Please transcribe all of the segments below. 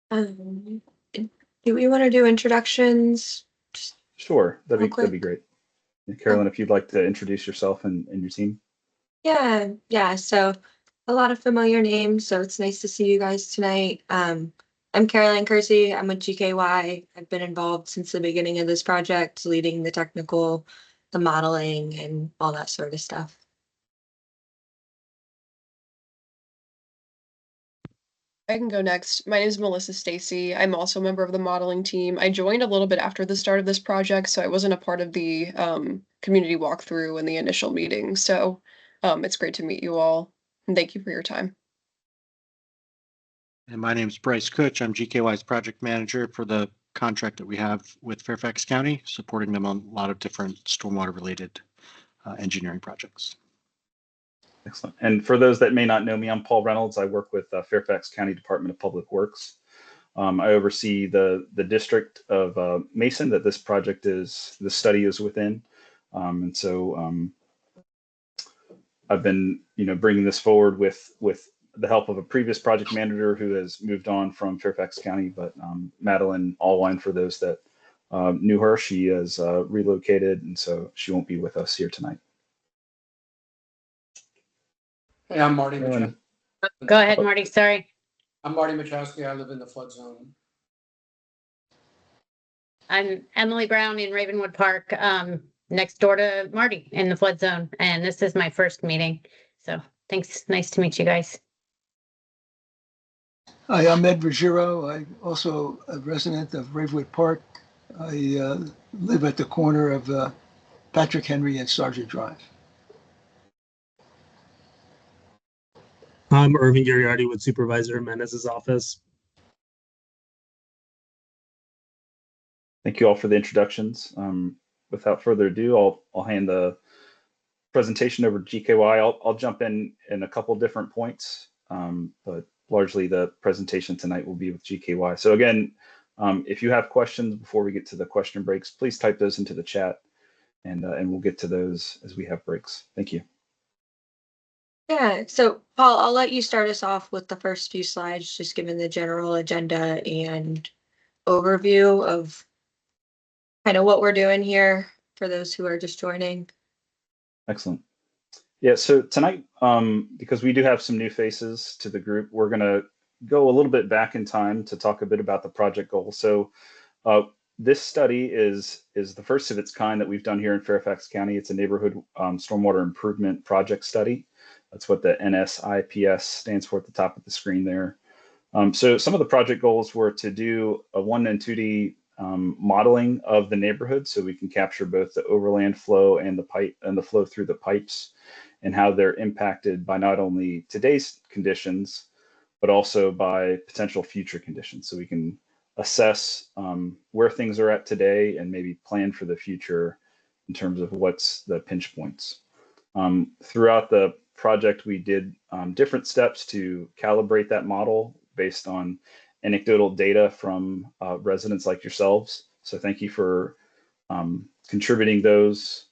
Um, do we want to do introductions? Just Sure, real that'd be quick. great. Carolyn, if you'd like to introduce yourself and your team. Yeah. So a lot of familiar names, so it's nice to see you guys tonight. I'm Caroline Kersey. I'm with GKY. I've been involved since the beginning of this project, leading the technical, the modeling, and all that sort of stuff. I can go next. My name is Melissa Stacy. I'm also a member of the modeling team. I joined a little bit after the start of this project, so I wasn't a part of the community walkthrough and the initial meeting. So it's great to meet you all, and thank you for your time. And my name is Bryce Kutch. I'm GKY's project manager for the contract that we have with Fairfax County, supporting them on a lot of different stormwater related engineering projects. Excellent. And for those that may not know me, I'm Paul Reynolds. I work with Fairfax County Department of Public Works. I oversee the district of Mason that this project is, the study is within. And so I've been, bringing this forward with the help of a previous project manager who has moved on from Fairfax County, but Madeline Allwine, for those that knew her, she has relocated, and so she won't be with us here tonight. Hey, I'm Marty Machowski. Go ahead, Marty. Sorry. I'm Marty Machowski. I live in the flood zone. I'm Emily Brown in Ravenwood Park, next door to Marty in the flood zone. And this is my first meeting. So thanks. Nice to meet you guys. Hi, I'm Ed Ruggiero. I'm also a resident of Ravenwood Park. I live at the corner of Patrick Henry and Sargent Drive. I'm Irving Ghiriardi with Supervisor Jimenez's office. Thank you all for the introductions. Without further ado, I'll hand the presentation over to GKY. I'll jump in a couple different points, but largely the presentation tonight will be with GKY. So again, if you have questions before we get to the question breaks, please type those into the chat, and we'll get to those as we have breaks. Thank you. Yeah, so Paul, I'll let you start us off with the first few slides, just given the general agenda and overview of kind of what we're doing here for those who are just joining. Excellent. Yeah, so tonight, because we do have some new faces to the group, we're going to go a little bit back in time to talk a bit about the project goal. So this study is the first of its kind that we've done here in Fairfax County. It's a neighborhood stormwater improvement project study. That's what the NSIPS stands for at the top of the screen there. So some of the project goals were to do a 1D and 2D modeling of the neighborhood, so we can capture both the overland flow and the pipe and the flow through the pipes, and how they're impacted by not only today's conditions, but also by potential future conditions. So we can assess where things are at today and maybe plan for the future in terms of what's the pinch points. Throughout the project, we did different steps to calibrate that model based on anecdotal data from residents like yourselves. So thank you for contributing those.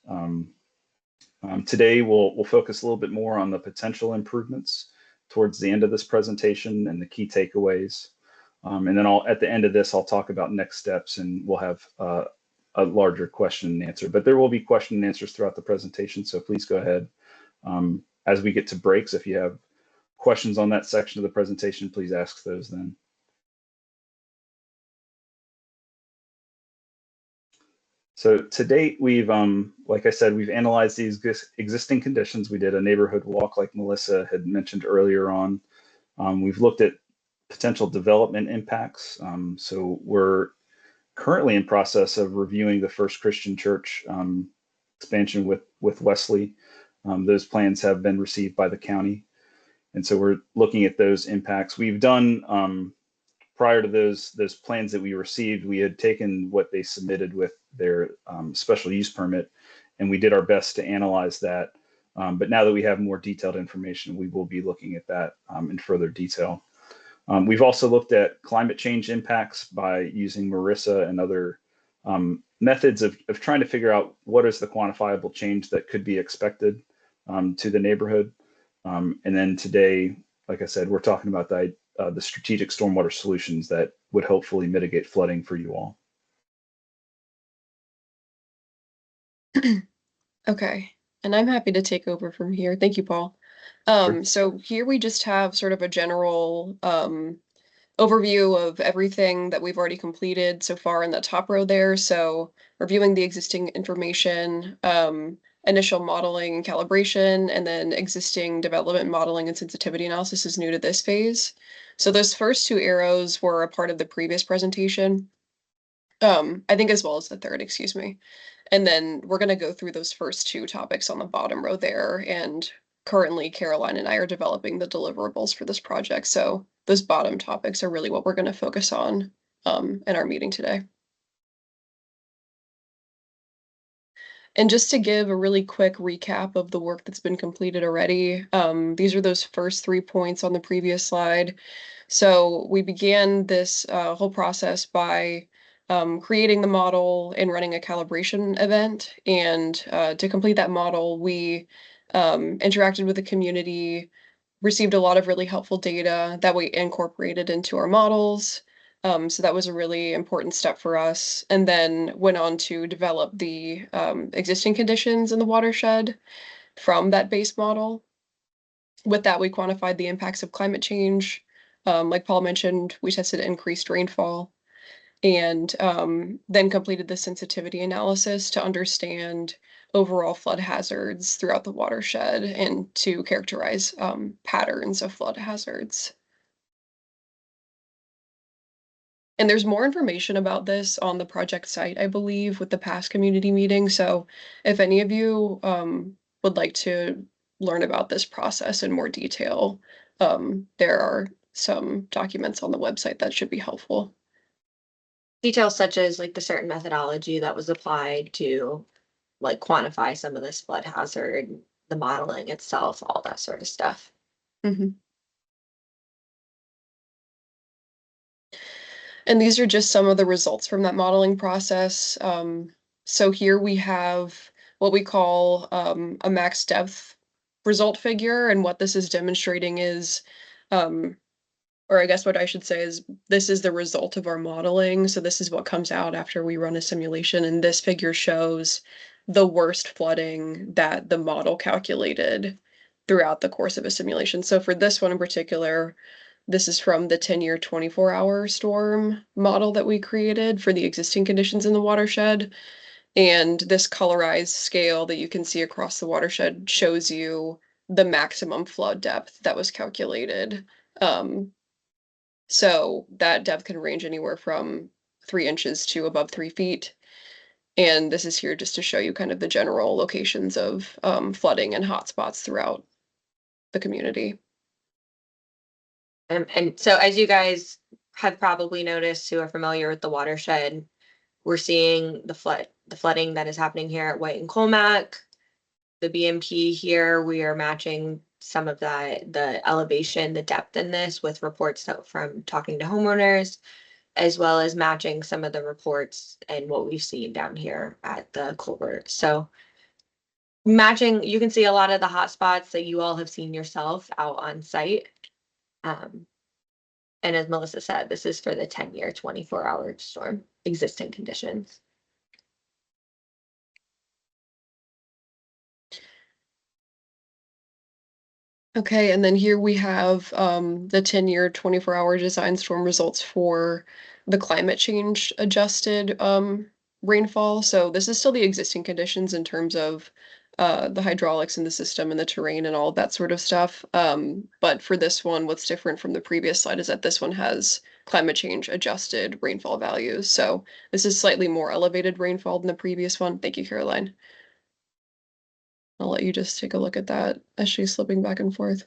Today, we'll focus a little bit more on the potential improvements towards the end of this presentation and the key takeaways. And then at the end of this, I'll talk about next steps, and we'll have a larger question and answer. But there will be question and answers throughout the presentation, so please go ahead. As we get to breaks, if you have questions on that section of the presentation, please ask those then. So to date, we've, like I said, we've analyzed these existing conditions. We did a neighborhood walk like Melissa had mentioned earlier on. We've looked at potential development impacts. So we're currently in process of reviewing the First Christian Church expansion with Wesley. Those plans have been received by the county. And so we're looking at those impacts. We've done, prior to those plans that we received, we had taken what they submitted with their special use permit, and we did our best to analyze that. But now that we have more detailed information, we will be looking at that in further detail. We've also looked at climate change impacts by using Marissa and other methods of trying to figure out what is the quantifiable change that could be expected to the neighborhood. And then today, like I said, we're talking about the the strategic stormwater solutions that would hopefully mitigate flooding for you all. Okay, and I'm happy to take over from here. Thank you, Paul. So here we just have sort of a general overview of everything that we've already completed so far in the top row there. So reviewing the existing information, initial modeling and calibration, and then existing development modeling and sensitivity analysis is new to this phase. So those first two arrows were a part of the previous presentation. I think as well as the third, excuse me. And then we're going to go through those first two topics on the bottom row there. And currently, Caroline and I are developing the deliverables for this project. So those bottom topics are really what we're going to focus on in our meeting today. And just to give a really quick recap of the work that's been completed already, these are those first 3 points on the previous slide. So we began this whole process by creating the model and running a calibration event. And to complete that model, we interacted with the community, received a lot of really helpful data that we incorporated into our models. So that was a really important step for us. And then went on to develop the existing conditions in the watershed from that base model. With that, we quantified the impacts of climate change. Like Paul mentioned, we tested increased rainfall and then completed the sensitivity analysis to understand overall flood hazards throughout the watershed and to characterize patterns of flood hazards. And there's more information about this on the project site, I believe, with the past community meeting. So if any of you would like to learn about this process in more detail, there are some documents on the website that should be helpful. Details such as like the certain methodology that was applied to like quantify some of this flood hazard, the modeling itself, all that sort of stuff. Mm-hmm. And these are just some of the results from that modeling process. So here we have what we call a max depth result figure. And what this is demonstrating is, or I guess what I should say is, this is the result of our modeling. So this is what comes out after we run a simulation. And this figure shows the worst flooding that the model calculated throughout the course of a simulation. So for this one in particular, this is from the 10-year 24-hour storm model that we created for the existing conditions in the watershed. And this colorized scale that you can see across the watershed shows you the maximum flood depth that was calculated. So that depth can range anywhere from 3 inches to above 3 feet. And this is here just to show you kind of the general locations of flooding and hotspots throughout the community. And so as you guys have probably noticed who are familiar with the watershed, we're seeing the flooding that is happening here at White and Colmac. The BMP here, we are matching some of that, the elevation, the depth in this with reports from talking to homeowners, as well as matching some of the reports and what we've seen down here at the culvert. So matching, you can see a lot of the hot spots that you all have seen yourself out on site. And as Melissa said, this is for the 10-year 24-hour storm existing conditions. Okay, and then here we have the 10-year 24-hour design storm results for the climate change adjusted rainfall. So this is still the existing conditions in terms of the hydraulics in the system and the terrain and all of that sort of stuff. But for this one, what's different from the previous slide is that this one has climate change adjusted rainfall values. So this is slightly more elevated rainfall than the previous one. Thank you, Caroline. I'll let you just take a look at that as she's slipping back and forth.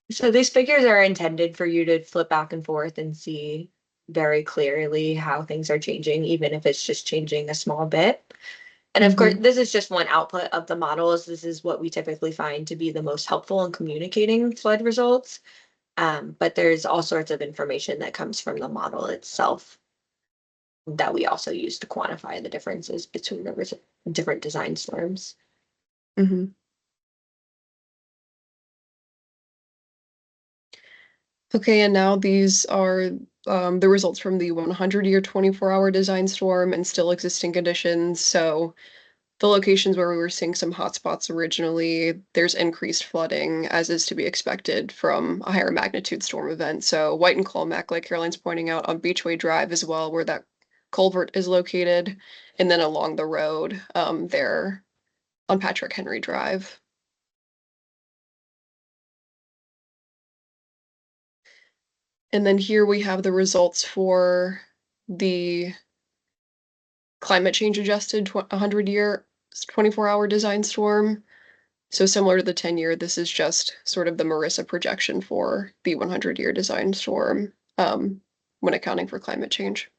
So these figures are intended for you to flip back and forth and see very clearly how things are changing, even if it's just changing a small bit. And of course, this is just one output of the models. This is what we typically find to be the most helpful in communicating flood results. But there's all sorts of information that comes from the model itself that we also use to quantify the differences between the different design storms. Mm-hmm. Okay, and now these are the results from the 100-year 24-hour design storm and still existing conditions. So the locations where we were seeing some hotspots originally, there's increased flooding, as is to be expected from a higher magnitude storm event. So White and Colmac, like Caroline's pointing out, on Beachway Drive as well, where that culvert is located, and then along the road there on Patrick Henry Drive. And then here we have the results for the climate change adjusted 100-year 24-hour design storm. So similar to the 10-year, this is just sort of the Marissa projection for the 100-year design storm when accounting for climate change.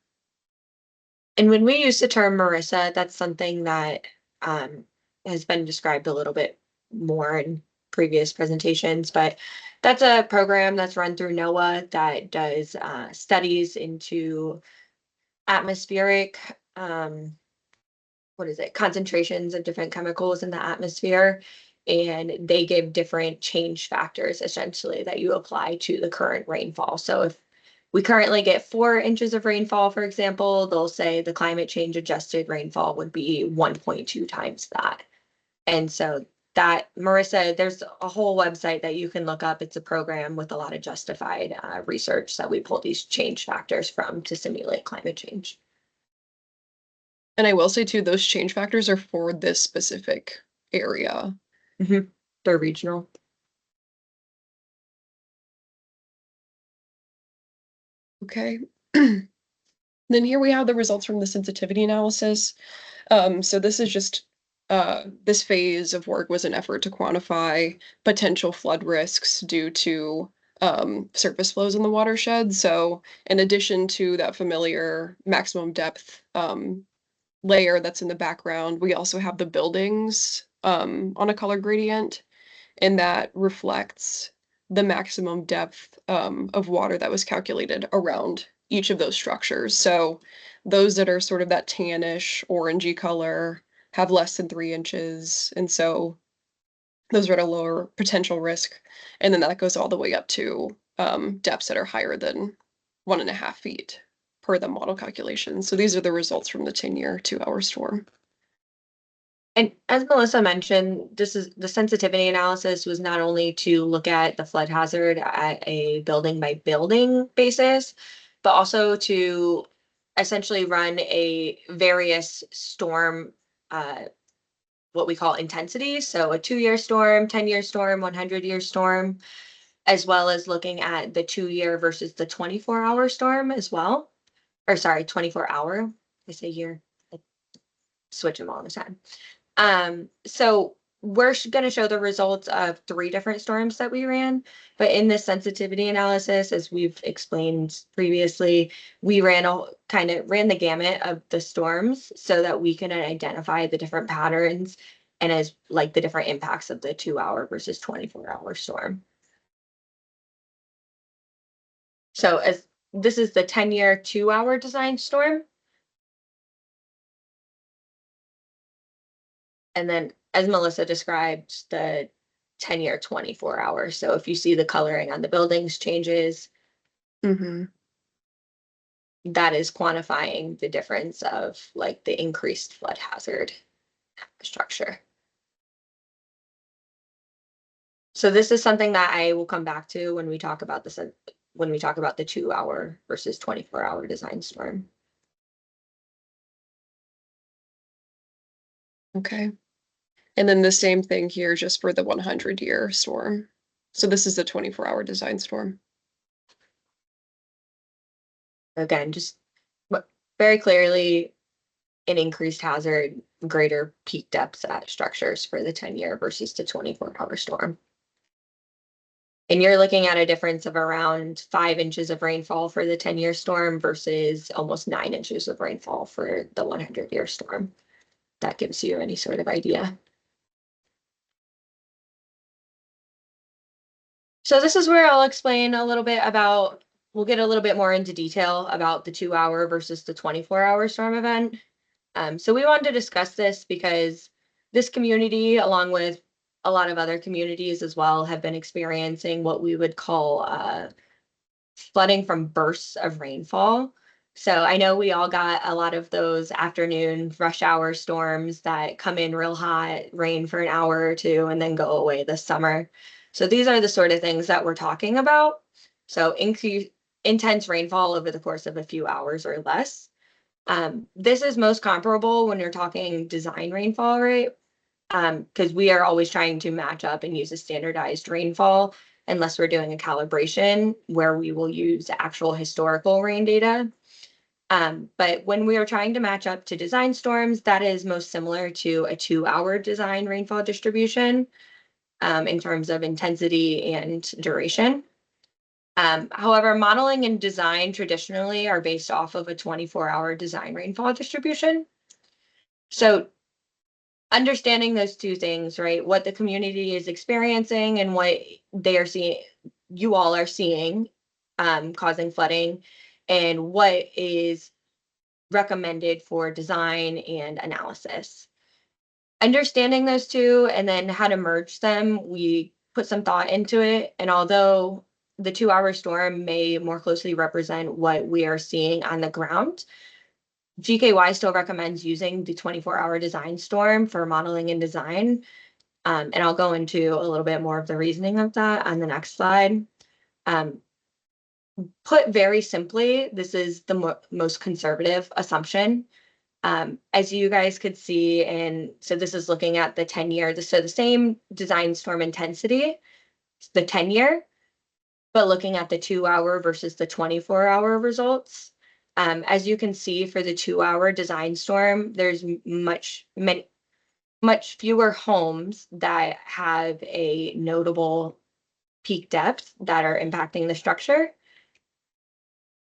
And when we use the term Marissa, that's something that has been described a little bit more in previous presentations, but that's a program that's run through NOAA that does studies into atmospheric, concentrations of different chemicals in the atmosphere. And they give different change factors essentially that you apply to the current rainfall. So if we currently get 4 inches of rainfall, for example, they'll say the climate change adjusted rainfall would be 1.2 times that. And so that, Marissa, there's a whole website that you can look up. It's a program with a lot of justified research that we pull these change factors from to simulate climate change. And I will say too, those change factors are for this specific area. Mm-hmm. They're regional. Okay. Then here we have the results from the sensitivity analysis. So this is just this phase of work was an effort to quantify potential flood risks due to surface flows in the watershed. So in addition to that familiar maximum depth layer that's in the background, we also have the buildings on a color gradient, and that reflects the maximum depth of water that was calculated around each of those structures. So those that are sort of that tannish orangey color have less than 3 inches, and so those are at a lower potential risk. And then that goes all the way up to depths that are higher than 1.5 feet per the model calculation. So these are the results from the 10-year 2-hour storm. And as Melissa mentioned, this is the sensitivity analysis was not only to look at the flood hazard at a building by building basis, but also to essentially run a various storm, what we call intensity. So a 2-year storm, 10-year storm, 100-year storm, as well as looking at the 2-year versus the 24-hour storm as well. Or sorry, 24-hour. I say year. I switch them all the time. So we're going to show the results of 3 different storms that we ran, but in this sensitivity analysis, as we've explained previously, we ran the gamut of the storms so that we can identify the different patterns and as like the different impacts of the 2-hour versus 24-hour storm. So as this is the 10-year 2-hour design storm. And then, as Melissa described, the 10-year 24-hour. So if you see the coloring on the buildings changes, that is quantifying the difference of like the increased flood hazard structure. So this is something that I will come back to when we talk about the 2-hour versus 24-hour design storm. Okay. And then the same thing here just for the 100-year storm. So this is the 24-hour design storm. Again, just very clearly an increased hazard, greater peak depths at structures for the 10-year versus the 24-hour storm. And you're looking at a difference of around 5 inches of rainfall for the 10-year storm versus almost 9 inches of rainfall for the 100-year storm. That gives you any sort of idea. So this is where I'll explain a little bit about, we'll get a little bit more into detail about the 2-hour versus the 24-hour storm event. So we wanted to discuss this because this community, along with a lot of other communities as well, have been experiencing what we would call flooding from bursts of rainfall. So I know we all got a lot of those afternoon rush hour storms that come in real hot, rain for an hour or two, and then go away this summer. So these are the sort of things that we're talking about. So intense rainfall over the course of a few hours or less. This is most comparable when you're talking design rainfall rate, because we are always trying to match up and use a standardized rainfall unless we're doing a calibration where we will use actual historical rain data. But when we are trying to match up to design storms, that is most similar to a 2-hour design rainfall distribution in terms of intensity and duration. However, modeling and design traditionally are based off of a 24-hour design rainfall distribution. So understanding those two things, right? What the community is experiencing and what they are seeing, you all are seeing causing flooding, and what is recommended for design and analysis. Understanding those two and then how to merge them, we put some thought into it. And although the 2-hour storm may more closely represent what we are seeing on the ground, GKY still recommends using the 24-hour design storm for modeling and design. And I'll go into a little bit more of the reasoning of that on the next slide. Put very simply, this is the most conservative assumption. As you guys could see, and so this is looking at the 10-year, so the same design storm intensity, the 10-year, but looking at the 2-hour versus the 24-hour results. As you can see for the 2-hour design storm, there's much fewer homes that have a notable peak depth that are impacting the structure.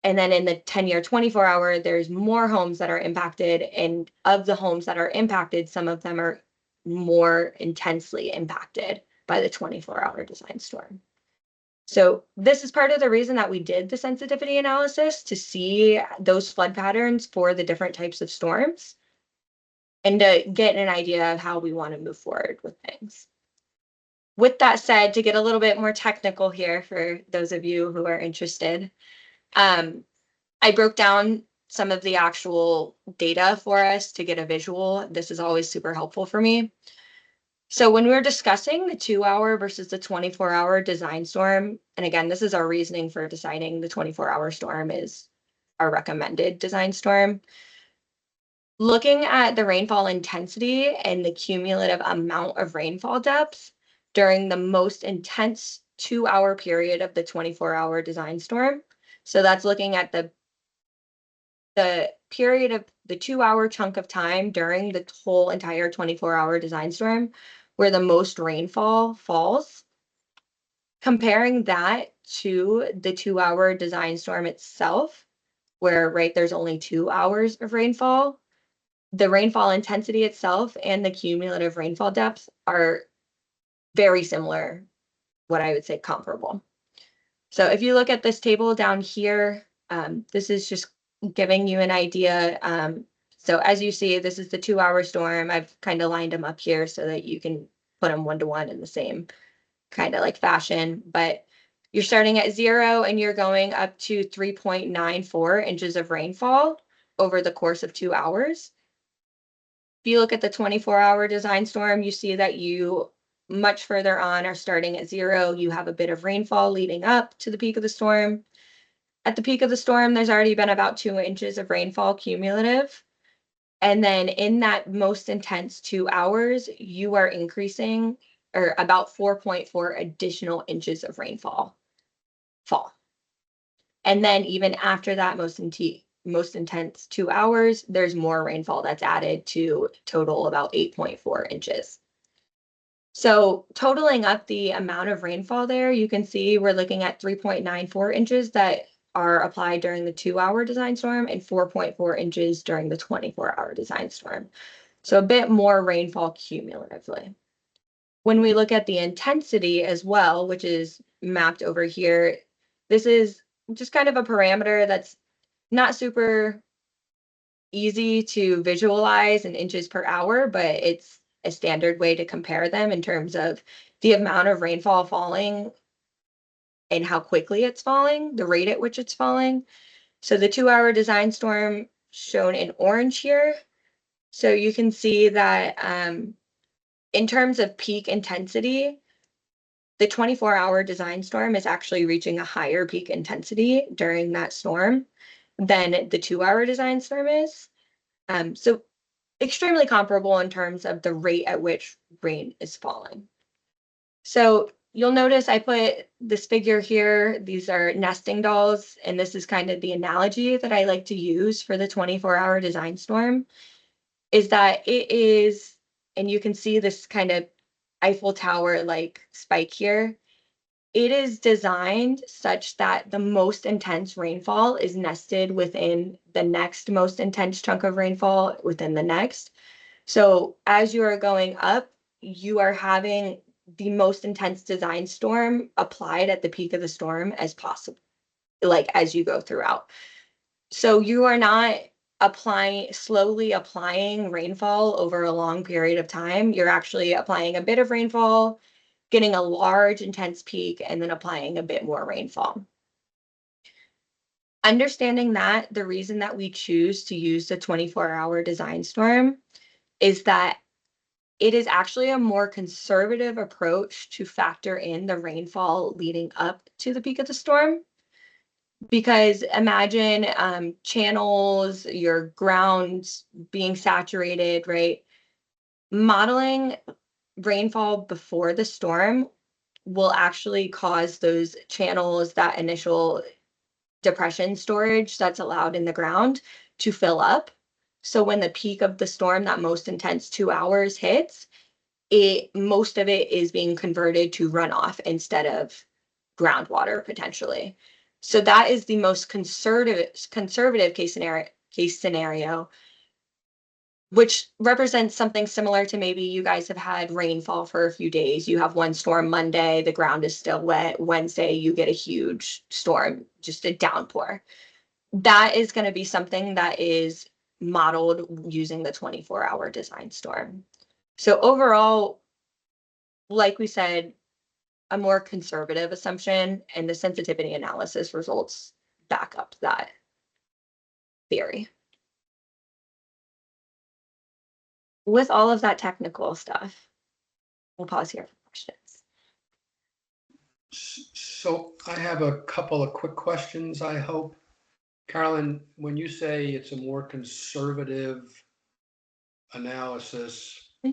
And then in the 10-year, 24-hour, there's more homes that are impacted. And of the homes that are impacted, some of them are more intensely impacted by the 24-hour design storm. So this is part of the reason that we did the sensitivity analysis, to see those flood patterns for the different types of storms and to get an idea of how we want to move forward with things. With that said, to get a little bit more technical here for those of you who are interested, I broke down some of the actual data for us to get a visual. This is always super helpful for me. So when we're discussing the 2-hour versus the 24-hour design storm, and again, this is our reasoning for deciding the 24-hour storm is our recommended design storm. Looking at the rainfall intensity and the cumulative amount of rainfall depth during the most intense 2-hour period of the 24-hour design storm. So that's looking at the period of the 2-hour chunk of time during the whole entire 24-hour design storm where the most rainfall falls. Comparing that to the 2-hour design storm itself, where there's only 2 hours of rainfall, the rainfall intensity itself and the cumulative rainfall depth are very similar, what I would say comparable. So if you look at this table down here, this is just giving you an idea. So as you see, this is the 2-hour storm. I've kind of lined them up here so that you can put them 1-to-1 in the same kind of like fashion, but you're starting at 0 and you're going up to 3.94 inches of rainfall over the course of 2 hours. If you look at the 24-hour design storm, you see that you much further on are starting at 0. You have a bit of rainfall leading up to the peak of the storm. At the peak of the storm, there's already been about 2 inches of rainfall cumulative. And then in that most intense 2 hours, you are increasing or about 4.4 additional inches of rainfall fall. And then even after that most intense 2 hours, there's more rainfall that's added to total about 8.4 inches. So totaling up the amount of rainfall there, you can see we're looking at 3.94 inches that are applied during the 2-hour design storm and 4.4 inches during the 24-hour design storm. So a bit more rainfall cumulatively. When we look at the intensity as well, which is mapped over here, this is just kind of a parameter that's not super easy to visualize in inches per hour, but it's a standard way to compare them in terms of the amount of rainfall falling and how quickly it's falling, the rate at which it's falling. So the 2-hour design storm shown in orange here. So you can see that in terms of peak intensity, the 24-hour design storm is actually reaching a higher peak intensity during that storm than the 2-hour design storm is. So extremely comparable in terms of the rate at which rain is falling. So you'll notice I put this figure here. These are nesting dolls, and this is kind of the analogy that I like to use for the 24-hour design storm, is that it is, and you can see this kind of Eiffel Tower like spike here. It is designed such that the most intense rainfall is nested within the next most intense chunk of rainfall within the next. So as you are going up, you are having the most intense design storm applied at the peak of the storm as possible, like as you go throughout. So you are not slowly applying rainfall over a long period of time. You're actually applying a bit of rainfall, getting a large intense peak, and then applying a bit more rainfall. Understanding that, the reason that we choose to use the 24-hour design storm is that it is actually a more conservative approach to factor in the rainfall leading up to the peak of the storm. Because imagine channels, your ground being saturated, right? Modeling rainfall before the storm will actually cause those channels, that initial depression storage that's allowed in the ground, to fill up. So when the peak of the storm, that most intense 2 hours hits, most of it is being converted to runoff instead of groundwater potentially. So that is the most conservative case scenario, which represents something similar to maybe you guys have had rainfall for a few days. You have one storm Monday, the ground is still wet. Wednesday, you get a huge storm, just a downpour. That is going to be something that is modeled using the 24-hour design storm. So overall, like we said, a more conservative assumption, and the sensitivity analysis results back up that theory. With all of that technical stuff, we'll pause here for questions. So I have a couple of quick questions, I hope. Carolyn, when you say it's a more conservative analysis, I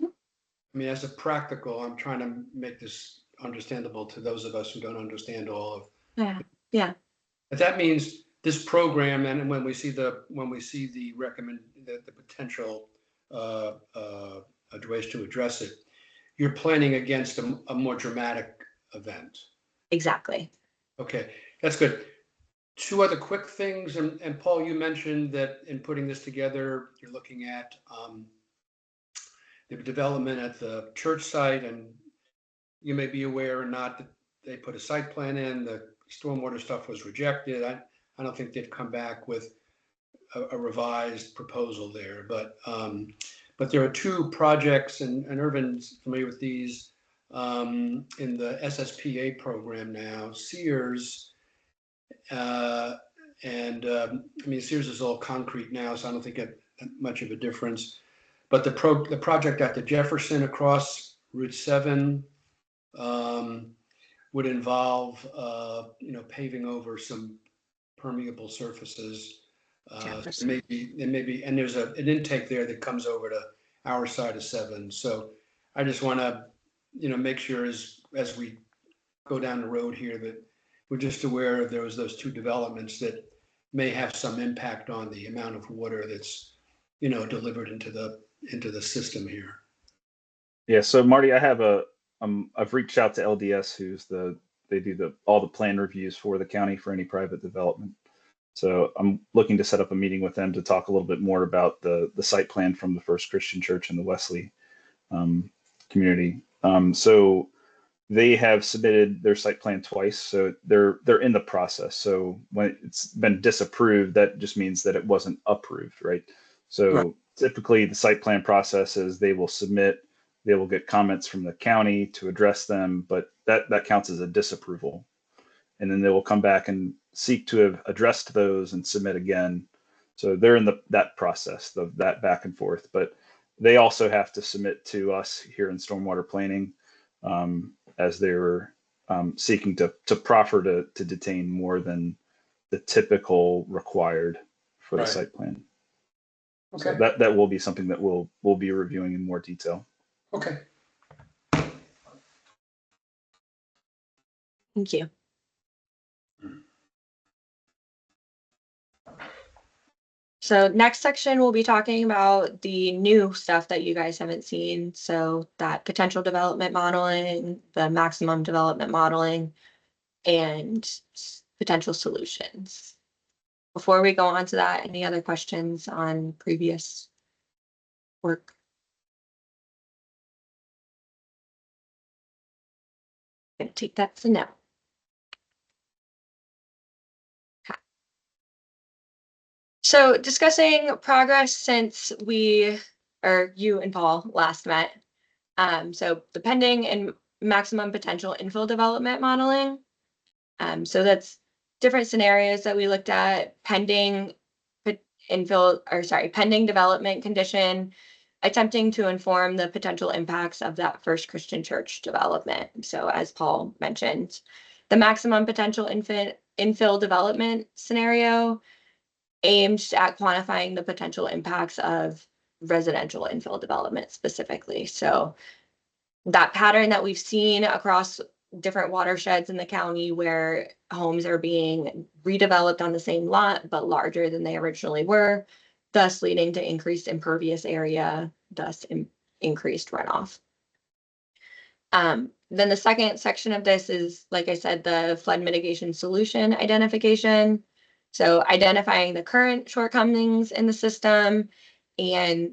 mean, as a practical, I'm trying to make this understandable to those of us who don't understand all of. Yeah. But that means this program, and when we see the potential ways to address it, you're planning against a more dramatic event. Exactly. Okay, that's good. Two other quick things, and Paul, you mentioned that in putting this together, you're looking at the development at the church site, and you may be aware or not that they put a site plan in. The stormwater stuff was rejected. I don't think they've come back with a revised proposal there, but there are two projects, and Irvin's familiar with these, in the SSPA program now, Sears, I mean, Sears is all concrete now, so I don't think it much of a difference. But the project at the Jefferson across Route 7 would involve, paving over some permeable surfaces. Maybe, and there's an intake there that comes over to our side of 7. So I just want to, make sure as we go down the road here that we're just aware of those two developments that may have some impact on the amount of water that's, delivered into the system here. Yeah. So Marty, I have I've reached out to LDS, they do all the plan reviews for the county for any private development. So I'm looking to set up a meeting with them to talk a little bit more about the site plan from the First Christian Church in the Wesley community. So they have submitted their site plan twice, so they're in the process. So when it's been disapproved, that just means that it wasn't approved, right? So right. Typically the site plan process is they will get comments from the county to address them, but that counts as a disapproval. and then they will come back and seek to have addressed those and submit again. So they're in that process, that back and forth, but they also have to submit to us here in stormwater planning as they were seeking to proffer to detain more than the typical required for the Right. site plan. Okay. So that will be something that we'll be reviewing in more detail. Okay. Thank you. So next section, we'll be talking about the new stuff that you guys haven't seen. So that potential development modeling, the maximum development modeling, and potential solutions. Before we go on to that, any other questions on previous work? I'm gonna take that for now. Okay. So discussing progress since you and Paul last met. So the pending and maximum potential infill development modeling. So that's different scenarios that we looked at: pending pending development condition, attempting to inform the potential impacts of that First Christian Church development. So as Paul mentioned, the maximum potential infill development scenario aimed at quantifying the potential impacts of residential infill development specifically. So that pattern that we've seen across different watersheds in the county where homes are being redeveloped on the same lot, but larger than they originally were, thus leading to increased impervious area, thus increased runoff. Then the second section of this is, like I said, the flood mitigation solution identification. So identifying the current shortcomings in the system and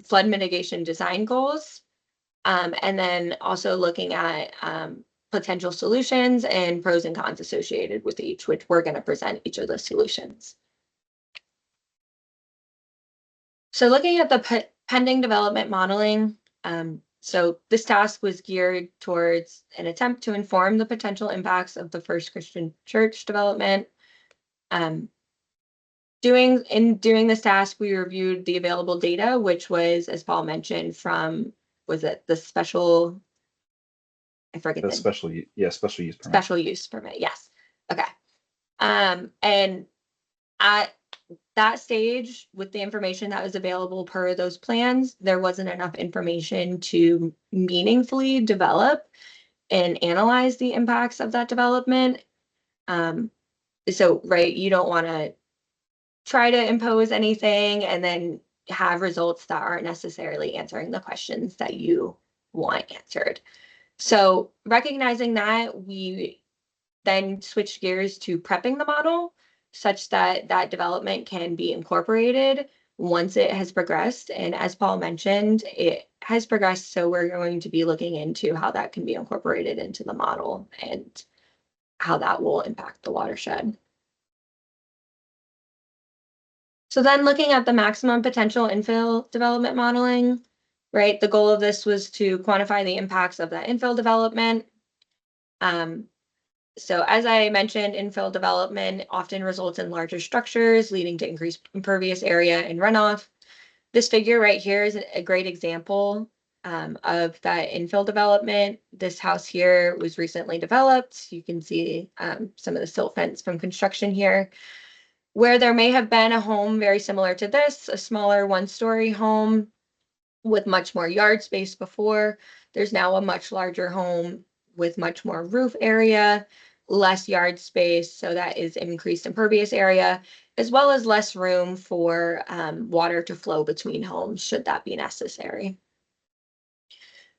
flood mitigation design goals. And then also looking at potential solutions and pros and cons associated with each, which we're going to present each of the solutions. So looking at the pending development modeling, so this task was geared towards an attempt to inform the potential impacts of the First Christian Church development. Doing this task, we reviewed the available data, which was, as Paul mentioned, from, was it the special, I forget The the special use permit. special use permit, yes. Okay. And at that stage, with the information that was available per those plans, there wasn't enough information to meaningfully develop and analyze the impacts of that development. So, right, you don't want to try to impose anything and then have results that aren't necessarily answering the questions that you want answered. So recognizing that, we then switched gears to prepping the model such that that development can be incorporated once it has progressed. And as Paul mentioned, it has progressed, so we're going to be looking into how that can be incorporated into the model and how that will impact the watershed. So then looking at the maximum potential infill development modeling, right? The goal of this was to quantify the impacts of that infill development. So as I mentioned, infill development often results in larger structures, leading to increased impervious area and runoff. This figure right here is a great example of that infill development. This house here was recently developed. You can see some of the silt fence from construction here, where there may have been a home very similar to this, a smaller one-story home with much more yard space before. There's now a much larger home with much more roof area, less yard space, so that is increased impervious area, as well as less room for water to flow between homes, should that be necessary.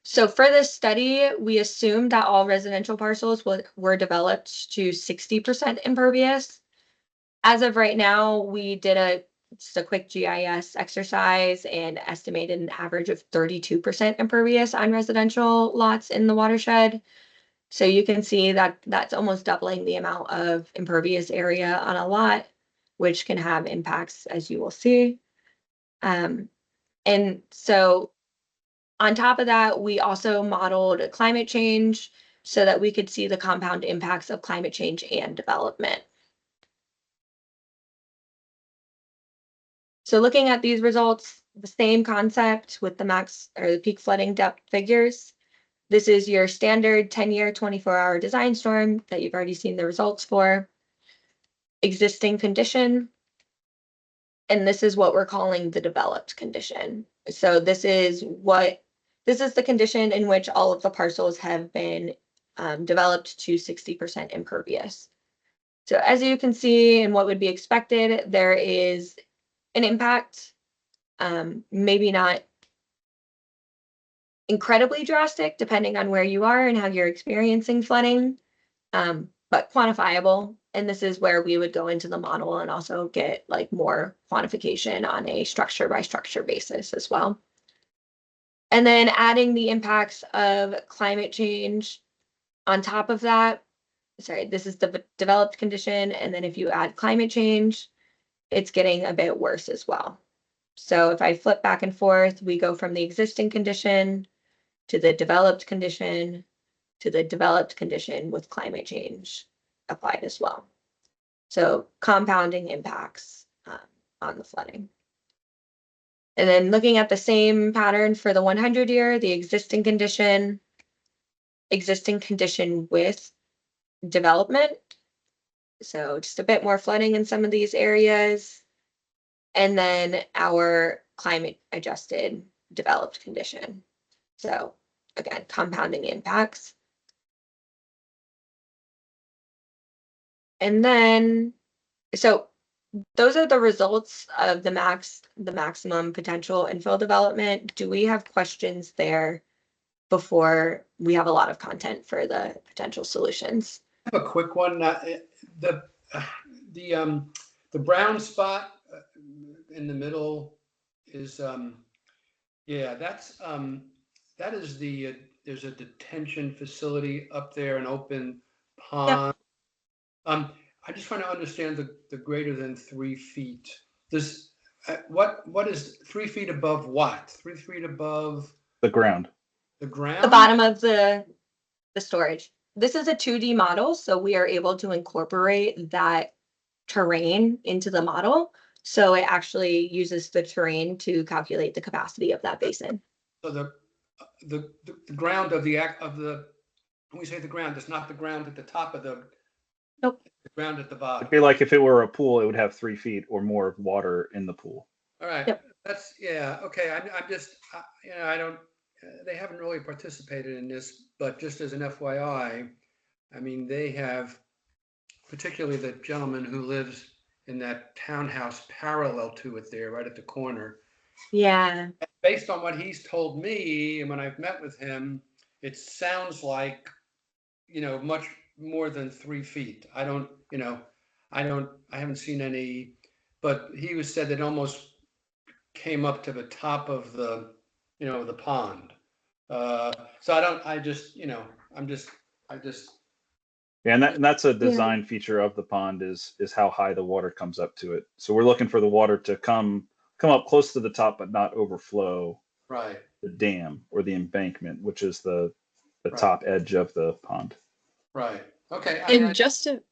So for this study, we assumed that all residential parcels were developed to 60% impervious. As of right now, we did just a quick GIS exercise and estimated an average of 32% impervious on residential lots in the watershed. So you can see that that's almost doubling the amount of impervious area on a lot, which can have impacts, as you will see. And so on top of that, we also modeled climate change. so that we could see the compound impacts of climate change and development. So looking at these results, the same concept with the max or the peak flooding depth figures. This is your standard 10-year, 24-hour design storm that you've already seen the results for. Existing condition. And this is what we're calling the developed condition. So this is the condition in which all of the parcels have been developed to 60% impervious. So as you can see, and what would be expected, there is an impact, maybe not incredibly drastic, depending on where you are and how you're experiencing flooding, but quantifiable. And this is where we would go into the model and also get like more quantification on a structure by structure basis as well. And then adding the impacts of climate change on top of that. Sorry, this is the developed condition. And then if you add climate change, it's getting a bit worse as well. So if I flip back and forth, we go from the existing condition to the developed condition to the developed condition with climate change applied as well. So compounding impacts on the flooding. And then looking at the same pattern for the 100-year, the existing condition with development. So just a bit more flooding in some of these areas. And then our climate adjusted developed condition. So again, compounding impacts. And then, so those are the results of the maximum potential infill development. Do we have questions there before we have a lot of content for the potential solutions? I have a quick one. The brown spot in the middle is yeah, that is there's a detention facility up there, an open pond. Yep. I just want to understand the greater than 3 feet. This what is 3 feet above what? 3 feet above The ground. the ground? The bottom of the storage. This is a 2D model, so we are able to incorporate that terrain into the model. So it actually uses the terrain to calculate the capacity of that basin. So the ground of the when we say the ground, it's not the ground at the top of the Nope. The ground at the bottom. It'd be like if it were a pool, it would have 3 feet or more of water in the pool. All right. Yep. That's yeah. Okay. I'm just you know, I don't. They haven't really participated in this, but just as an FYI, I mean, they have, particularly the gentleman who lives in that townhouse parallel to it there, right at the corner. Yeah. Based on what he's told me, and when I've met with him, it sounds like, you know, much more than 3 feet. I haven't seen any, but he said that almost came up to the top of the, you know, the pond. So I just. Yeah, and that's a design feature of the pond is how high the water comes up to it. So we're looking for the water to come up close to the top, but not overflow Right. the dam or the embankment, which is the Right. top edge of the pond. Right. Okay. And just to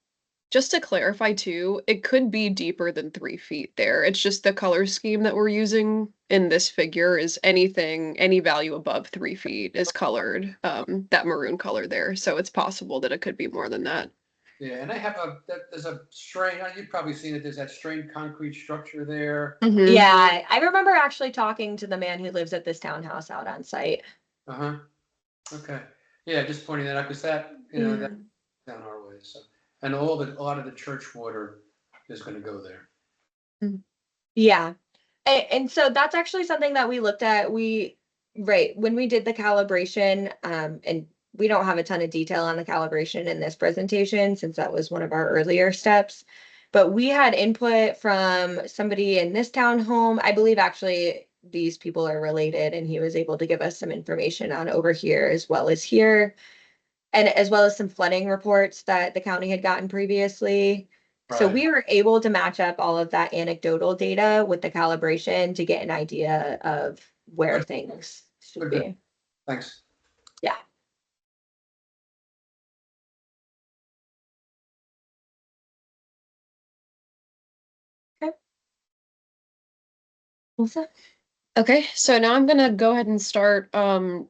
clarify too, it could be deeper than 3 feet there. It's just the color scheme that we're using in this figure is any value above 3 feet is colored, that maroon color there. So it's possible that it could be more than that. Yeah, and I have there's a strained, you've probably seen it, there's that strained concrete structure there. Mhm. Yeah, I remember actually talking to the man who lives at this townhouse out on site. Uh-huh. Okay. Yeah, just pointing that out because that, you know, that's down our way. So, and a lot of the church water is going to go there. Yeah. And so that's actually something that we looked at. When we did the calibration, and we don't have a ton of detail on the calibration in this presentation since that was one of our earlier steps, but we had input from somebody in this townhome. I believe actually these people are related, and he was able to give us some information on over here as well as here, and as well as some flooding reports that the county had gotten previously. So we were able to match up all of that anecdotal data with the calibration to get an idea of where things should be. Thanks. Yeah. Melissa? Okay, so now I'm gonna go ahead and start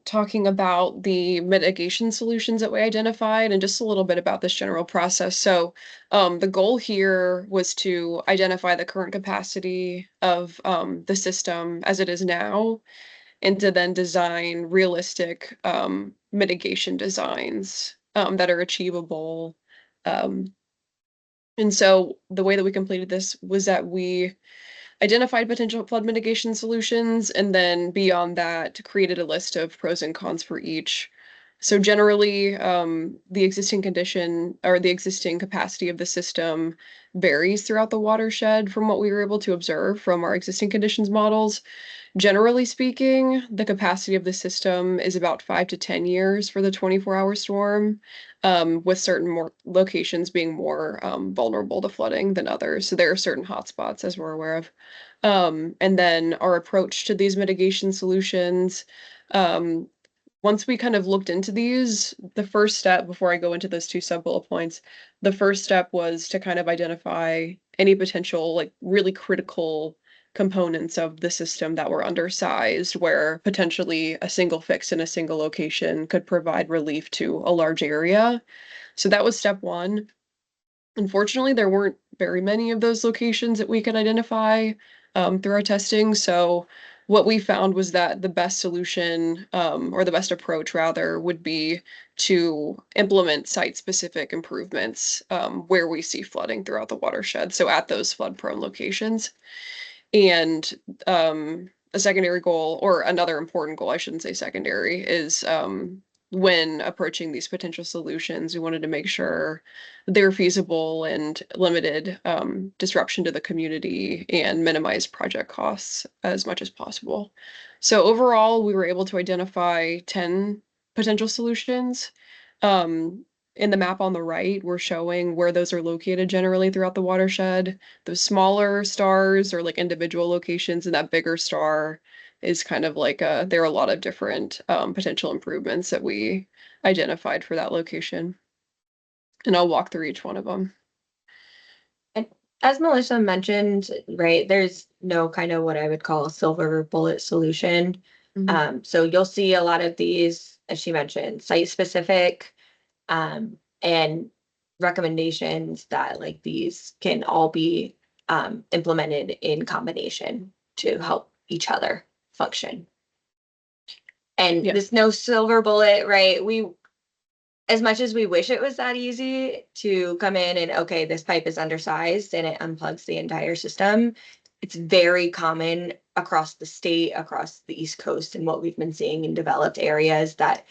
talking about the mitigation solutions that we identified and just a little bit about this general process. So the goal here was to identify the current capacity of the system as it is now, and to then design realistic mitigation designs that are achievable. Um, and so the way that we completed this was that we identified potential flood mitigation solutions, and then beyond that, created a list of pros and cons for each. So generally, the existing condition or the existing capacity of the system varies throughout the watershed from what we were able to observe from our existing conditions models. Generally speaking, the capacity of the system is about 5 to 10 years for the 24-hour storm, with certain more locations being more vulnerable to flooding than others. So there are certain hotspots, as we're aware of. And then our approach to these mitigation solutions, um, once we kind of looked into these, the first step, before I go into those two sub-bullet points, the first step was to kind of identify any potential, like, really critical components of the system that were undersized, where potentially a single fix in a single location could provide relief to a large area. So that was step one. Unfortunately, there weren't very many of those locations that we could identify through our testing. So what we found was that the best solution, or the best approach rather, would be to implement site-specific improvements where we see flooding throughout the watershed, so at those flood-prone locations. And a secondary goal, or another important goal, I shouldn't say secondary, is when approaching these potential solutions, we wanted to make sure they're feasible and limited disruption to the community and minimize project costs as much as possible. So overall, we were able to identify 10 potential solutions. In the map on the right, we're showing where those are located generally throughout the watershed. Those smaller stars are like individual locations, and that bigger star is kind of like there are a lot of different potential improvements that we identified for that location. And I'll walk through each one of them. And as Melissa mentioned, right, there's no kind of what I would call a silver bullet solution. So you'll see a lot of these, as she mentioned, site specific, and recommendations that like these can all be implemented in combination to help each other function. And Yeah. there's no silver bullet, right? We, as much as we wish it was that easy to come in and, okay, this pipe is undersized and it unplugs the entire system, it's very common across the state, across the East Coast, and what we've been seeing in developed areas, that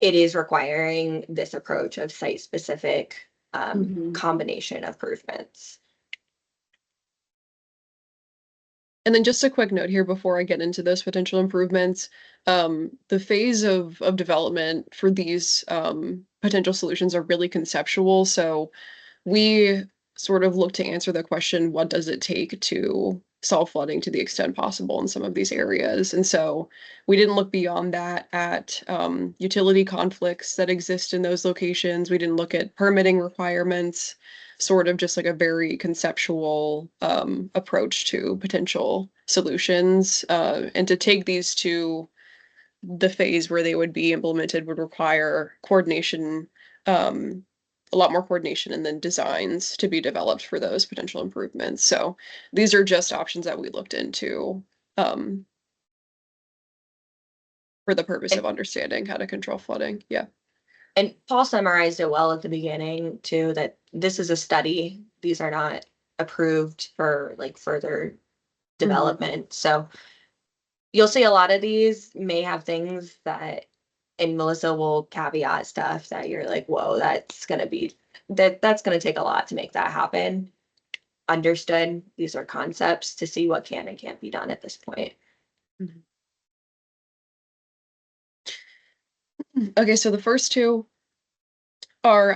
it is requiring this approach of site-specific combination of improvements. And then just a quick note here before I get into those potential improvements. The phase of development for these potential solutions are really conceptual. So we sort of look to answer the question, what does it take to solve flooding to the extent possible in some of these areas? And so we didn't look beyond that at utility conflicts that exist in those locations. We didn't look at permitting requirements, sort of just like a very conceptual approach to potential solutions. And to take these to the phase where they would be implemented would require coordination, a lot more coordination, and then designs to be developed for those potential improvements. So these are just options that we looked into for the purpose of understanding how to control flooding. Yeah. And Paul summarized it well at the beginning too, that this is a study. These are not approved for like further development. So you'll see a lot of these may have things that, and Melissa will caveat stuff that you're like, whoa, that's gonna take a lot to make that happen. Understood. These are concepts to see what can and can't be done at this point. Okay, so the first two are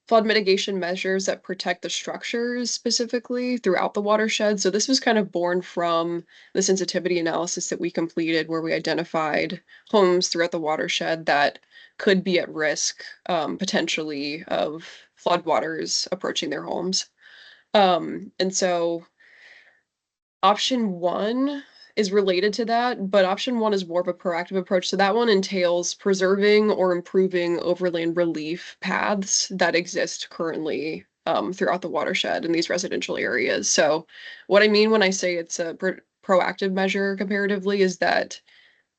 flood mitigation measures that protect the structures specifically throughout the watershed. So this was kind of born from the sensitivity analysis that we completed, where we identified homes throughout the watershed that could be at risk potentially of floodwaters approaching their homes. And so Option 1 is related to that, but option 1 is more of a proactive approach. So that one entails preserving or improving overland relief paths that exist currently throughout the watershed in these residential areas. So what I mean when I say it's a proactive measure comparatively is that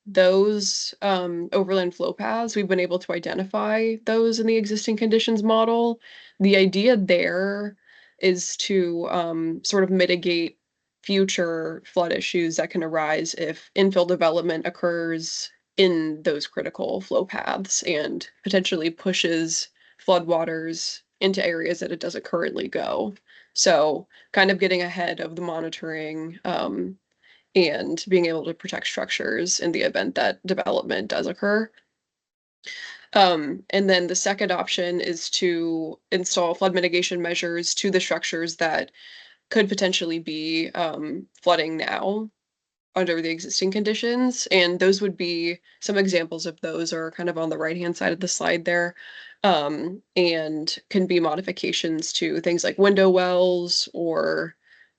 those overland flow paths, we've been able to identify those in the existing conditions model. The idea there is to sort of mitigate future flood issues that can arise if infill development occurs in those critical flow paths and potentially pushes floodwaters into areas that it doesn't currently go. So kind of getting ahead of the monitoring and being able to protect structures in the event that development does occur. And then the second option is to install flood mitigation measures to the structures that could potentially be flooding now under the existing conditions. And those would be, some examples of those are kind of on the right-hand side of the slide there, and can be modifications to things like window wells or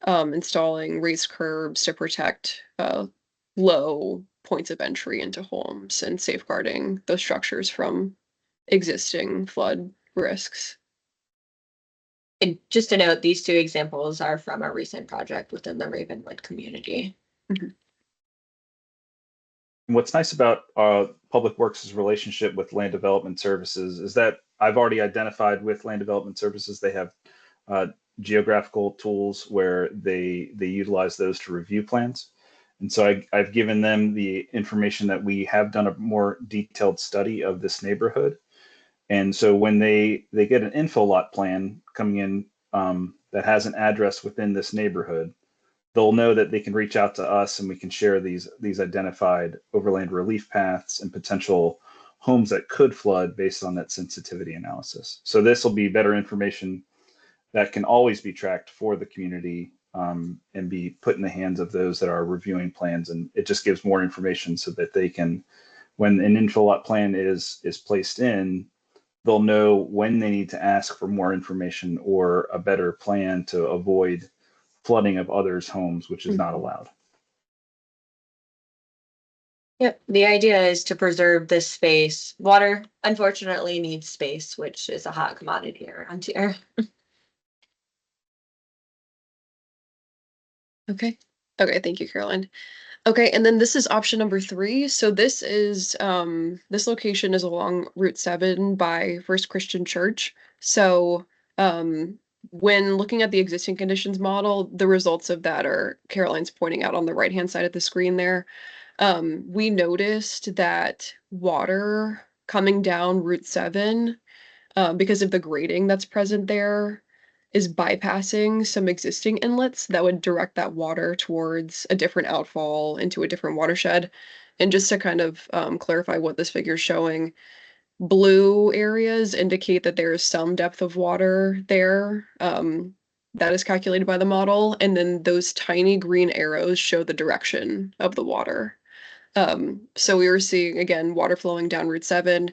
installing raised curbs to protect low points of entry into homes and safeguarding those structures from existing flood risks. And just to note, these two examples are from a recent project within the Ravenwood community. What's nice about Public Works' relationship with Land Development Services is that I've already identified with Land Development Services, they have geographical tools where they utilize those to review plans. And so I've given them the information that we have done a more detailed study of this neighborhood. And so when they get an infill lot plan coming in that has an address within this neighborhood, they'll know that they can reach out to us and we can share these identified overland relief paths and potential homes that could flood based on that sensitivity analysis. So this will be better information that can always be tracked for the community and be put in the hands of those that are reviewing plans. And it just gives more information so that they can, when an infill lot plan is placed in, they'll know when they need to ask for more information or a better plan to avoid flooding of others' homes, which is not allowed. Yep, the idea is to preserve this space. Water, unfortunately, needs space, which is a hot commodity around here. Okay. Okay, thank you, Caroline. Okay, and then this is option number 3. So this is this location is along Route 7 by First Christian Church. So when looking at the existing conditions model, the results of that are Caroline's pointing out on the right-hand side of the screen there. We noticed that water coming down Route 7, because of the grading that's present there, is bypassing some existing inlets that would direct that water towards a different outfall into a different watershed. And just to kind of clarify what this figure is showing, blue areas indicate that there is some depth of water there. That is calculated by the model. And then those tiny green arrows show the direction of the water. So we were seeing, again, water flowing down Route 7.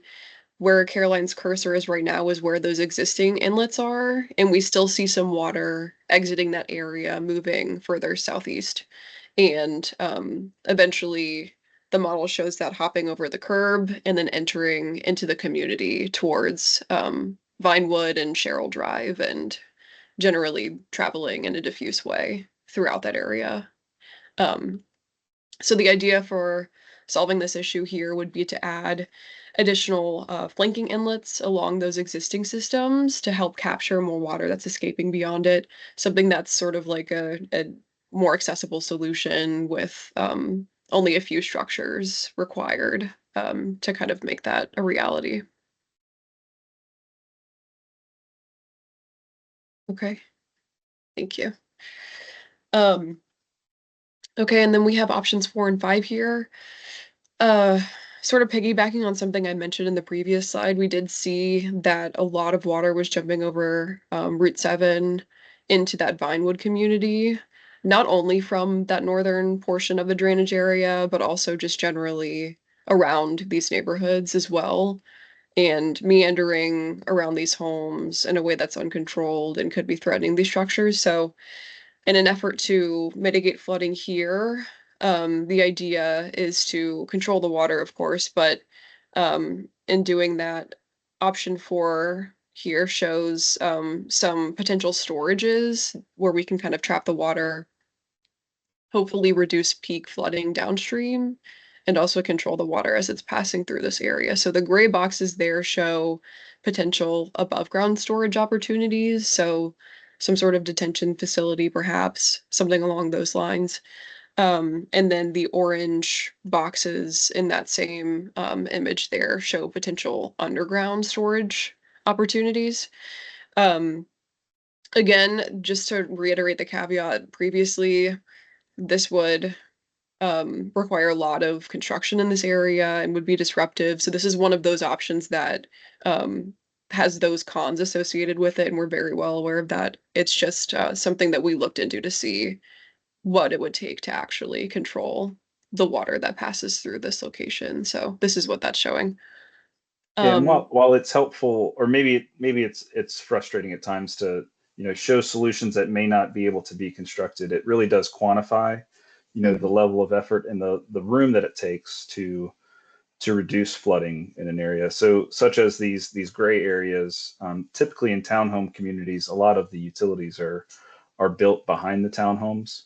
Where Caroline's cursor is right now is where those existing inlets are, and we still see some water exiting that area, moving further southeast. And eventually the model shows that hopping over the curb and then entering into the community towards Vinewood and Sherrill Drive, and generally traveling in a diffuse way throughout that area. So the idea for solving this issue here would be to add additional flanking inlets along those existing systems to help capture more water that's escaping beyond it, something that's sort of like a more accessible solution with only a few structures required to kind of make that a reality. Okay, thank you. Okay, and then we have options 4 and 5 here. Sort of piggybacking on something I mentioned in the previous slide, we did see that a lot of water was jumping over Route 7 into that Vinewood community, not only from that northern portion of the drainage area, but also just generally around these neighborhoods as well, and meandering around these homes in a way that's uncontrolled and could be threatening these structures. So in an effort to mitigate flooding here, the idea is to control the water, of course, but in doing that, option 4 here shows some potential storages where we can kind of trap the water, hopefully reduce peak flooding downstream, and also control the water as it's passing through this area. So the gray boxes there show potential above ground storage opportunities. So some sort of detention facility, perhaps, something along those lines. And then the orange boxes in that same image there show potential underground storage opportunities. Again, just to reiterate the caveat previously, this would require a lot of construction in this area and would be disruptive. So this is one of those options that has those cons associated with it, and we're very well aware of that. It's just something that we looked into to see what it would take to actually control the water that passes through this location. So this is what that's showing. Yeah, and while it's helpful, or maybe it's frustrating at times to show solutions that may not be able to be constructed, it really does quantify the level of effort and the room that it takes to reduce flooding in an area. So such as these gray areas, typically in townhome communities, a lot of the utilities are built behind the townhomes.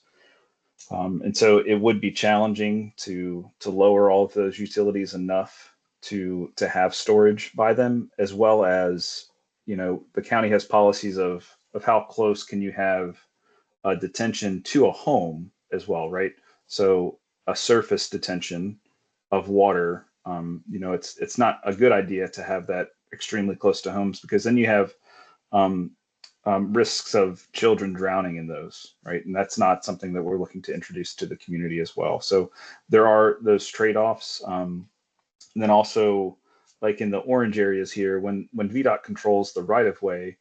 And so it would be challenging to lower all of those utilities enough to have storage by them, as well as, the county has policies of how close can you have a detention to a home as well, right? So a surface detention of water, it's not a good idea to have that extremely close to homes, because then you have risks of children drowning in those, right? And that's not something that we're looking to introduce to the community as well. So there are those trade-offs. And then also, like in the orange areas here, when VDOT controls the right-of-way,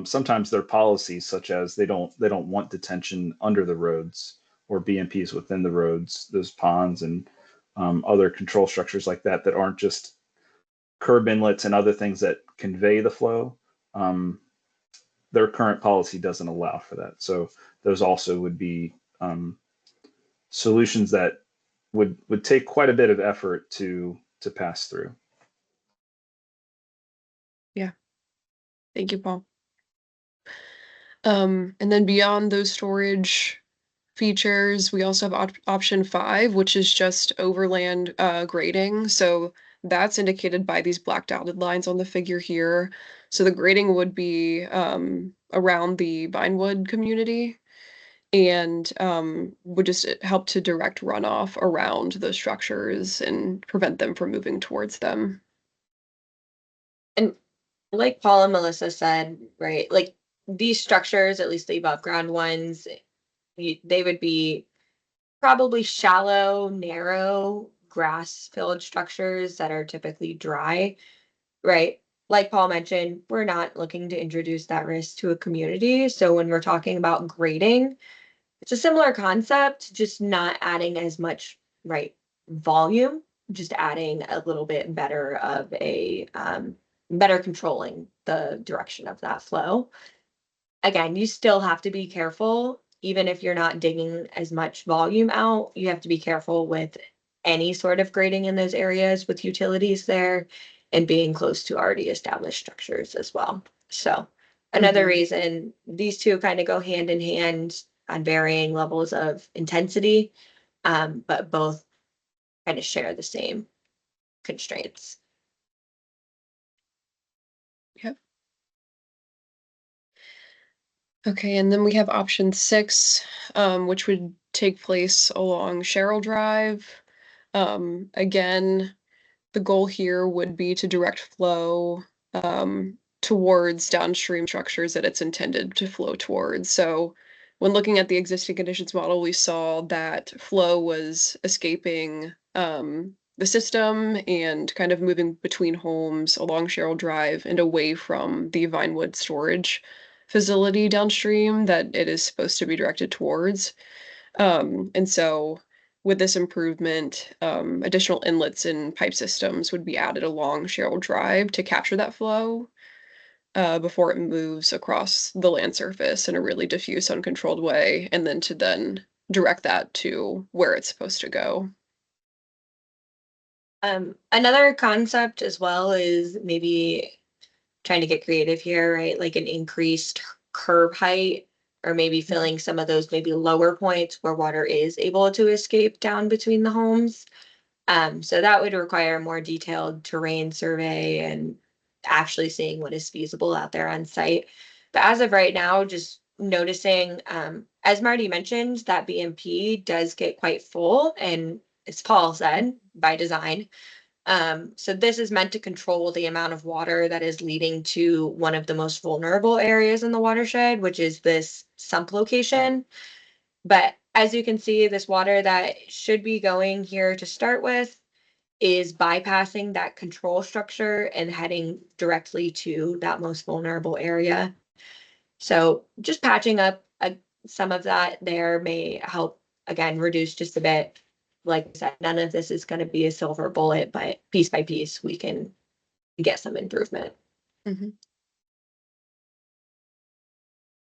sometimes their policies, such as they don't want detention under the roads or BMPs within the roads, those ponds and other control structures like that aren't just curb inlets and other things that convey the flow. Their current policy doesn't allow for that. So those also would be solutions that would take quite a bit of effort to pass through. Yeah. Thank you, Paul. And then beyond those storage features, we also have option 5, which is just overland grading. So that's indicated by these black dotted lines on the figure here. So the grading would be around the Vinewood community, and would just help to direct runoff around those structures and prevent them from moving towards them. And like Paul and Melissa said, right, like these structures, at least the above ground ones, they would be probably shallow, narrow, grass-filled structures that are typically dry, right? Like Paul mentioned, we're not looking to introduce that risk to a community. So when we're talking about grading, it's a similar concept, just not adding as much, right, volume, just adding a little bit better of a better controlling the direction of that flow. Again, you still have to be careful, even if you're not digging as much volume out. You have to be careful with any sort of grading in those areas with utilities there and being close to already established structures as well. So another reason these two kind of go hand in hand on varying levels of intensity, but both kind of share the same constraints. Yep. Okay, and then we have option 6, which would take place along Sherrill Drive. Again, the goal here would be to direct flow towards downstream structures that it's intended to flow towards. So when looking at the existing conditions model, we saw that flow was escaping the system and kind of moving between homes along Sherrill Drive and away from the Vinewood storage facility downstream that it is supposed to be directed towards. And so with this improvement, additional inlets and pipe systems would be added along Sherrill Drive to capture that flow. before it moves across the land surface in a really diffuse, uncontrolled way, and then to direct that to where it's supposed to go. Another concept as well is maybe trying to get creative here, right? Like an increased curb height, or maybe filling some of those maybe lower points where water is able to escape down between the homes. So that would require a more detailed terrain survey and actually seeing what is feasible out there on site. But as of right now, just noticing, as Marty mentioned, that BMP does get quite full, and as Paul said, by design. So this is meant to control the amount of water that is leading to one of the most vulnerable areas in the watershed, which is this sump location. But as you can see, this water that should be going here to start with is bypassing that control structure and heading directly to that most vulnerable area. So just patching up some of that there may help, again, reduce just a bit. Like I said, none of this is going to be a silver bullet, but piece by piece, we can get some improvement. Mm-hmm.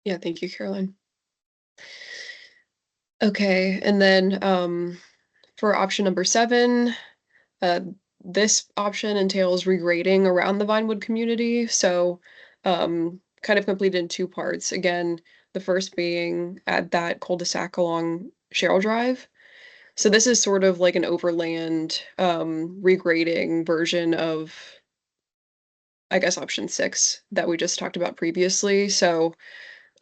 Yeah, thank you, Caroline. Okay, and then for option number 7, this option entails regrading around the Vinewood community. So kind of completed in 2 parts. Again, the first being at that cul-de-sac along Cheryl Drive. So this is sort of like an overland regrading version of, I guess, option 6 that we just talked about previously. So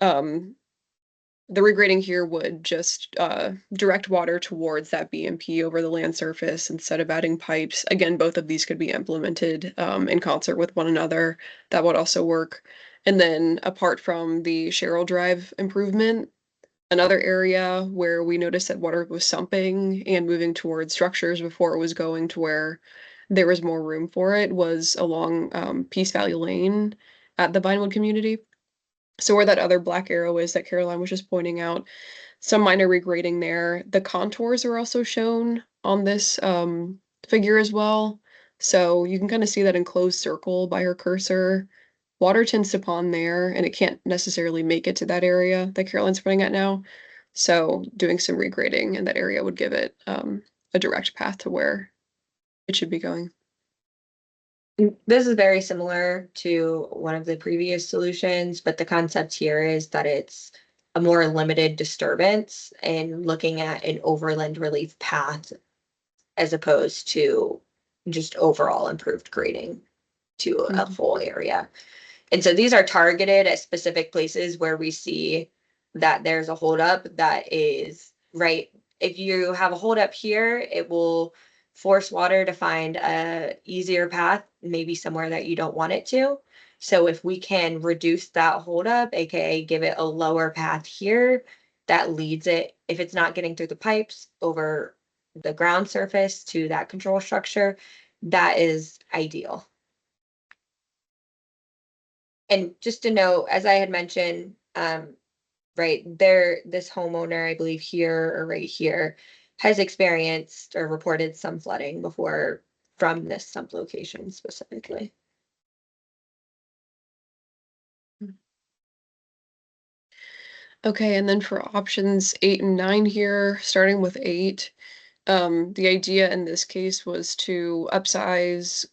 the regrading here would just direct water towards that BMP over the land surface instead of adding pipes. Again, both of these could be implemented in concert with one another. That would also work. And then apart from the Cheryl Drive improvement, another area where we noticed that water was sumping and moving towards structures before it was going to where there was more room for it was along Peace Valley Lane at the Vinewood community. So where that other black arrow is that Caroline was just pointing out, some minor regrading there. The contours are also shown on this figure as well. So you can kind of see that enclosed circle by her cursor. Water tends to pond there, and it can't necessarily make it to that area that Caroline's pointing at now. So doing some regrading in that area would give it a direct path to where it should be going. This is very similar to one of the previous solutions, but the concept here is that it's a more limited disturbance and looking at an overland relief path as opposed to just overall improved grading to a full area. And so these are targeted at specific places where we see that there's a holdup that is right. If you have a holdup here, it will force water to find a easier path, maybe somewhere that you don't want it to. So if we can reduce that holdup, aka give it a lower path here, that leads it, if it's not getting through the pipes over the ground surface to that control structure, that is ideal. And just to note, as I had mentioned, right there, this homeowner, I believe here or right here, has experienced or reported some flooding before from this sump location specifically. Okay, and then for options 8 and 9 here, starting with 8, the idea in this case was to upsize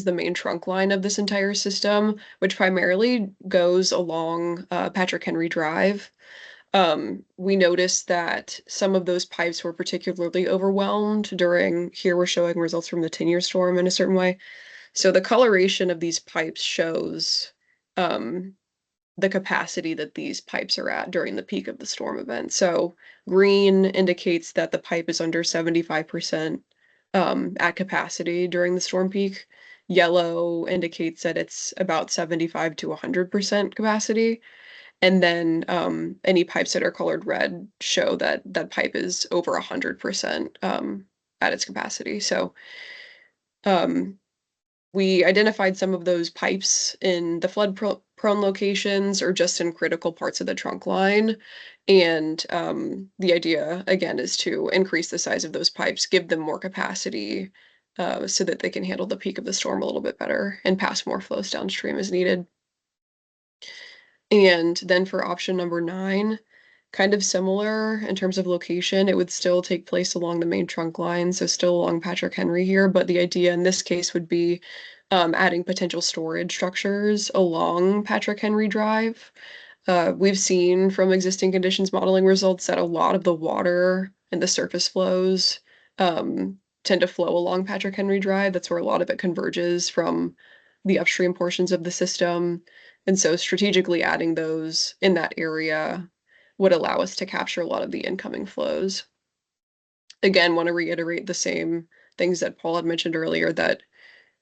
the main trunk line of this entire system, which primarily goes along Patrick Henry Drive. We noticed that some of those pipes were particularly overwhelmed here we're showing results from the 10-year storm in a certain way. So the coloration of these pipes shows the capacity that these pipes are at during the peak of the storm event. So green indicates that the pipe is under 75% at capacity during the storm peak. Yellow indicates that it's about 75 to 100% capacity. And then any pipes that are colored red show that that pipe is over 100% at its capacity. So we identified some of those pipes in the flood prone locations or just in critical parts of the trunk line. And the idea, again, is to increase the size of those pipes, give them more capacity, so that they can handle the peak of the storm a little bit better and pass more flows downstream as needed. And then for option number 9, kind of similar in terms of location, it would still take place along the main trunk line, so still along Patrick Henry here, but the idea in this case would be adding potential storage structures along Patrick Henry Drive. We've seen from existing conditions modeling results that a lot of the water and the surface flows tend to flow along Patrick Henry Drive. That's where a lot of it converges from the upstream portions of the system. And so strategically adding those in that area would allow us to capture a lot of the incoming flows. Again, want to reiterate the same things that Paul had mentioned earlier, that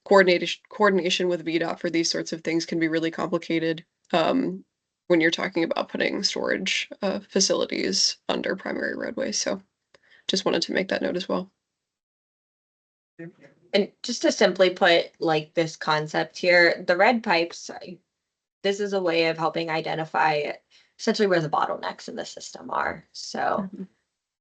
coordination with VDOT for these sorts of things can be really complicated when you're talking about putting storage facilities under primary roadways. So just wanted to make that note as well. And just to simply put like this concept here, the red pipes, this is a way of helping identify essentially where the bottlenecks in the system are. So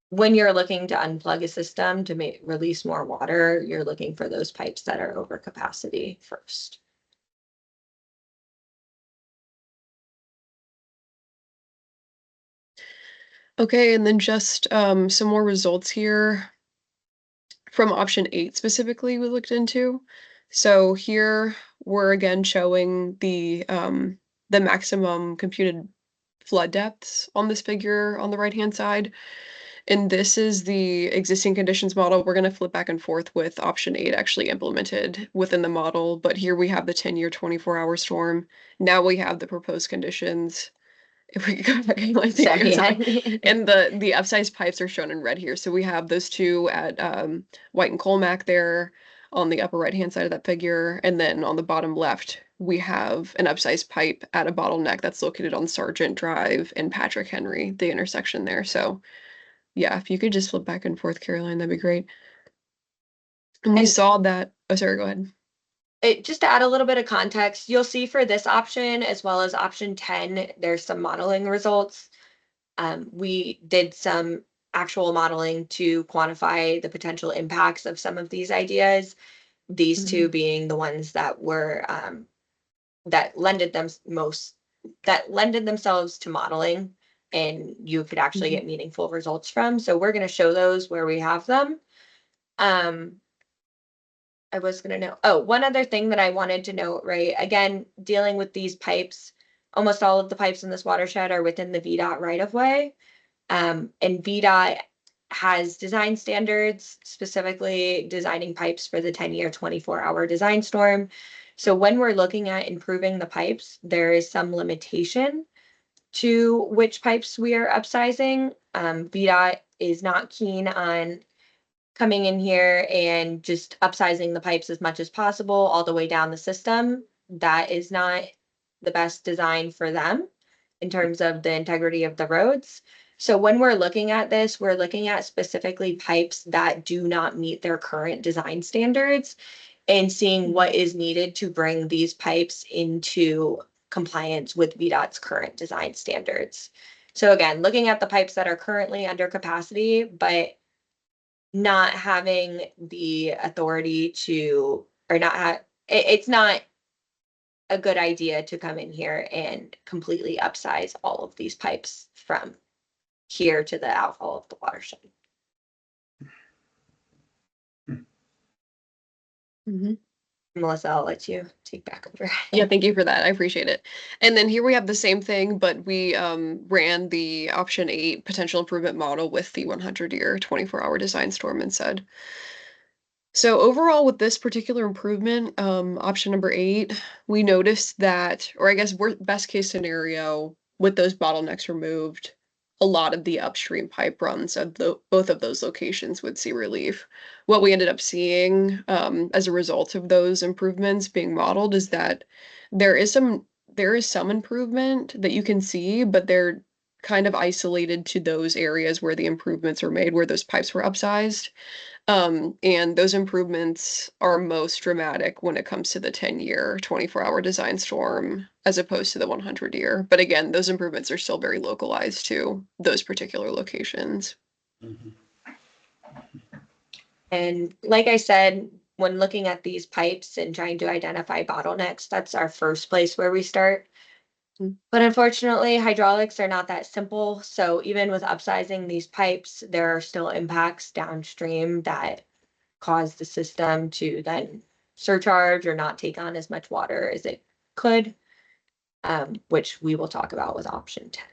when you're looking to unplug a system to release more water, you're looking for those pipes that are over capacity first. Okay, and then just some more results here from option 8 specifically we looked into. So here we're again showing the maximum computed flood depths on this figure on the right-hand side. And this is the existing conditions model. We're going to flip back and forth with option 8 actually implemented within the model. But here we have the 10-year 24-hour storm. Now we have the proposed conditions. If we go back and like and the upsized pipes are shown in red here. So we have those two at White and Colmack there on the upper right-hand side of that figure. And then on the bottom left, we have an upsized pipe at a bottleneck that's located on Sargent Drive and Patrick Henry, the intersection there. So yeah, if you could just flip back and forth, Caroline, that'd be great. And we saw that, oh, sorry, go ahead. Just to add a little bit of context, you'll see for this option as well as option 10, there's some modeling results. We did some actual modeling to quantify the potential impacts of some of these ideas. These two being the ones that were that lended themselves to modeling, and you could actually get meaningful results from. So we're going to show those where we have them. I was going to know, oh, one other thing that I wanted to note, right? Again, dealing with these pipes, almost all of the pipes in this watershed are within the VDOT right of way. And VDOT has design standards, specifically designing pipes for the 10-year 24-hour design storm. So when we're looking at improving the pipes, there is some limitation to which pipes we are upsizing. VDOT is not keen on coming in here and just upsizing the pipes as much as possible all the way down the system. That is not the best design for them in terms of the integrity of the roads. So when we're looking at this, we're looking at specifically pipes that do not meet their current design standards and seeing what is needed to bring these pipes into compliance with VDOT's current design standards. So again, looking at the pipes that are currently under capacity, but not having the authority to, or not have, it's not a good idea to come in here and completely upsize all of these pipes from here to the outfall of the watershed. Melissa, I'll let you take back over. Yeah, thank you for that. I appreciate it. And then here we have the same thing, but we ran the option 8 potential improvement model with the 100-year 24-hour design storm instead. So overall with this particular improvement, option number 8, we noticed that, or I guess best case scenario with those bottlenecks removed, a lot of the upstream pipe runs of both of those locations would see relief. What we ended up seeing as a result of those improvements being modeled is that there is some improvement that you can see, but they're kind of isolated to those areas where the improvements are made, where those pipes were upsized. And those improvements are most dramatic when it comes to the 10-year 24-hour design storm as opposed to the 100-year. But again, those improvements are still very localized to those particular locations. And like I said, when looking at these pipes and trying to identify bottlenecks, that's our first place where we start. But unfortunately, hydraulics are not that simple. So even with upsizing these pipes, there are still impacts downstream that cause the system to then surcharge or not take on as much water as it could, which we will talk about with option 10.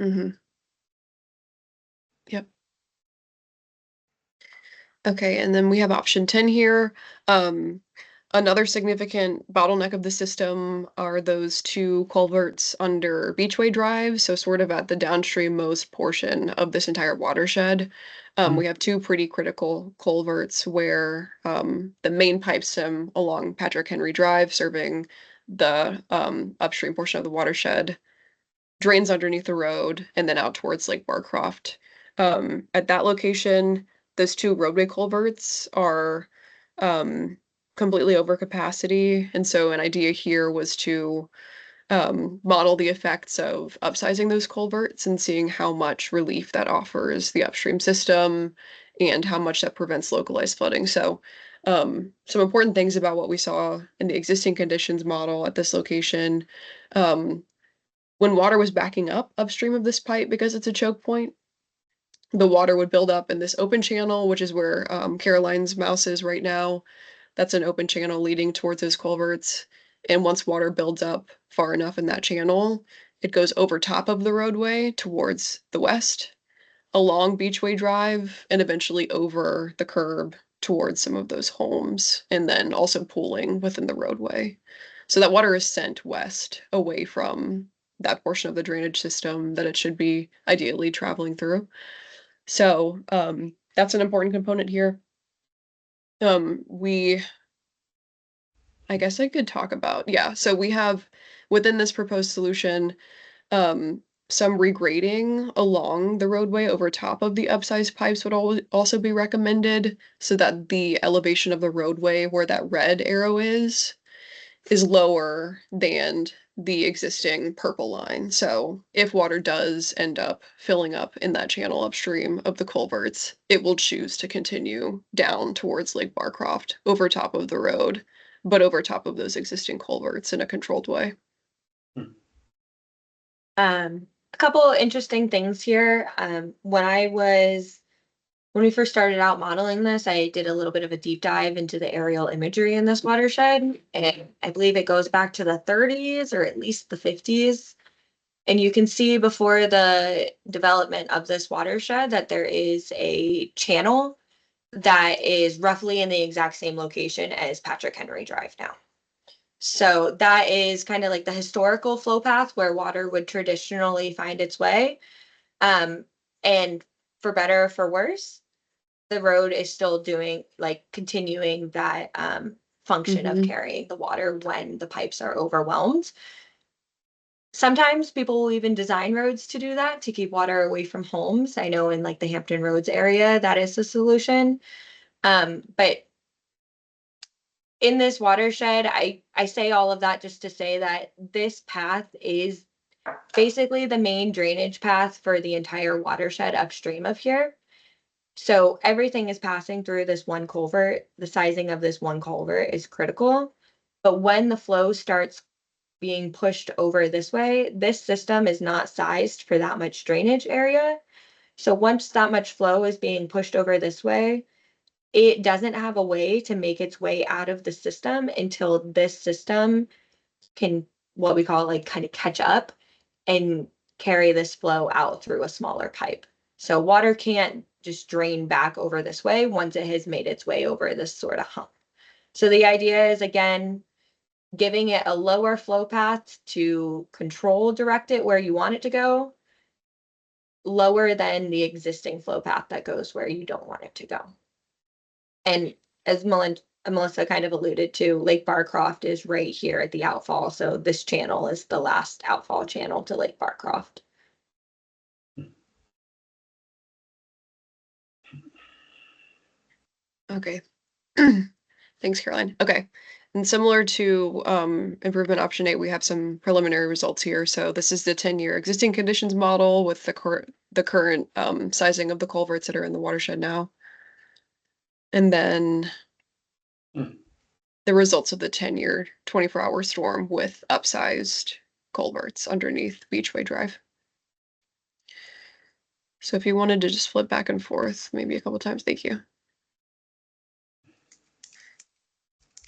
Mm-hmm. Yep. Okay, and then we have option 10 here. Another significant bottleneck of the system are those two culverts under Beachway Drive, so sort of at the downstream-most portion of this entire watershed. We have two pretty critical culverts where the main pipe stem along Patrick Henry Drive, serving the upstream portion of the watershed, drains underneath the road and then out towards Lake Barcroft. At that location, those two roadway culverts are completely over capacity. And so an idea here was to model the effects of upsizing those culverts and seeing how much relief that offers the upstream system and how much that prevents localized flooding. So some important things about what we saw in the existing conditions model at this location. When water was backing up upstream of this pipe because it's a choke point, the water would build up in this open channel, which is where Caroline's mouse is right now. That's an open channel leading towards those culverts. And once water builds up far enough in that channel, it goes over top of the roadway towards the west, along Beachway Drive, and eventually over the curb towards some of those homes, and then also pooling within the roadway. So that water is sent west, away from that portion of the drainage system that it should be ideally traveling through. So that's an important component here. I guess I could talk about, yeah, so we have within this proposed solution, some regrading along the roadway over top of the upsized pipes would also be recommended, so that the elevation of the roadway where that red arrow is lower than the existing purple line. So if water does end up filling up in that channel upstream of the culverts, it will choose to continue down towards Lake Barcroft over top of the road, but over top of those existing culverts in a controlled way. A couple interesting things here. When we first started out modeling this, I did a little bit of a deep dive into the aerial imagery in this watershed, and I believe it goes back to the 30s or at least the 50s. And you can see before the development of this watershed that there is a channel that is roughly in the exact same location as Patrick Henry Drive now. So that is kind of like the historical flow path where water would traditionally find its way. And for better or for worse, the road is still continuing that function of carrying the water when the pipes are overwhelmed. Sometimes people will even design roads to do that, to keep water away from homes. I know in like the Hampton Roads area, that is the solution. But in this watershed, I say all of that just to say that this path is basically the main drainage path for the entire watershed upstream of here. So everything is passing through this one culvert. The sizing of this one culvert is critical. But when the flow starts being pushed over this way, this system is not sized for that much drainage area. So once that much flow is being pushed over this way, it doesn't have a way to make its way out of the system until this system can, what we call like kind of catch up and carry this flow out through a smaller pipe. So water can't just drain back over this way once it has made its way over this sort of hump. So the idea is, again, giving it a lower flow path to direct it where you want it to go, lower than the existing flow path that goes where you don't want it to go. And as Melissa kind of alluded to, Lake Barcroft is right here at the outfall. So this channel is the last outfall channel to Lake Barcroft. Okay. Thanks, Caroline. Okay. And similar to improvement option 8, we have some preliminary results here. So this is the 10-year existing conditions model with the current sizing of the culverts that are in the watershed now. And then the results of the 10-year, 24-hour storm with upsized culverts underneath Beachway Drive. So if you wanted to just flip back and forth, maybe a couple times, thank you.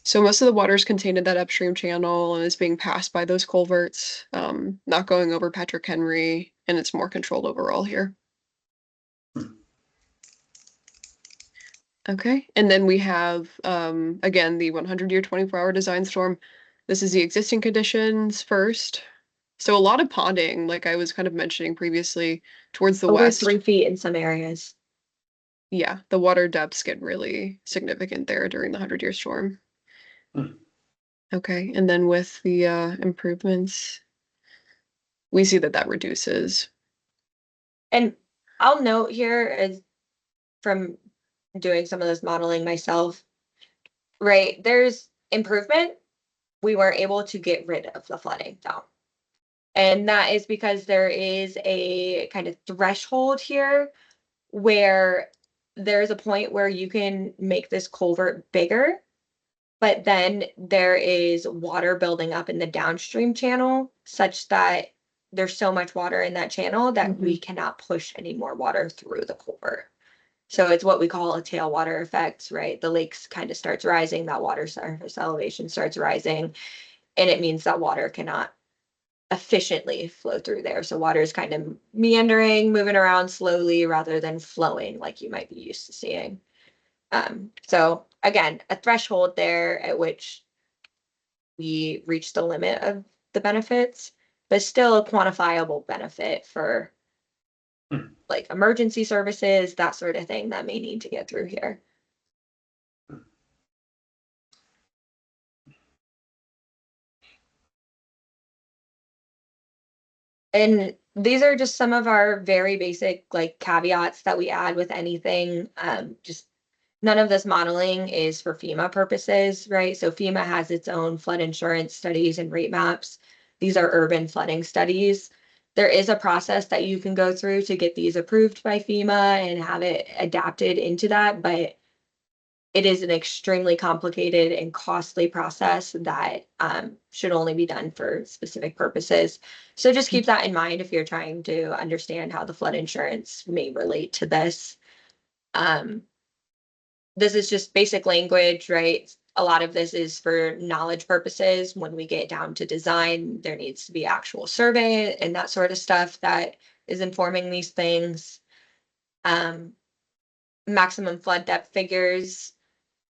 So most of the water is contained in that upstream channel and is being passed by those culverts, not going over Patrick Henry, and it's more controlled overall here. Okay, and then we have, again, the 100-year 24-hour design storm. This is the existing conditions first. So a lot of ponding, like I was kind of mentioning previously, towards the Over west. 3 feet in some areas. Yeah, the water depths get really significant there during the 100-year storm. Okay, and then with the improvements, we see that reduces. And I'll note here, is from doing some of this modeling myself, right? There's improvement. We weren't able to get rid of the flooding though. And that is because there is a kind of threshold here where there's a point where you can make this culvert bigger, but then there is water building up in the downstream channel such that there's so much water in that channel that we cannot push any more water through the culvert. So it's what we call a tailwater effect, right? The lakes kind of starts rising, that water surface elevation starts rising, and it means that water cannot efficiently flow through there. So water is kind of meandering, moving around slowly rather than flowing like you might be used to seeing. So again, a threshold there at which we reach the limit of the benefits, but still a quantifiable benefit for like emergency services, that sort of thing that may need to get through here. And these are just some of our very basic like caveats that we add with anything. Just none of this modeling is for FEMA purposes, right? So FEMA has its own flood insurance studies and rate maps. These are urban flooding studies. There is a process that you can go through to get these approved by FEMA and have it adapted into that, but it is an extremely complicated and costly process that should only be done for specific purposes. So just keep that in mind if you're trying to understand how the flood insurance may relate to this. This is just basic language, right? A lot of this is for knowledge purposes. When we get down to design, there needs to be actual survey and that sort of stuff that is informing these things. Maximum flood depth figures,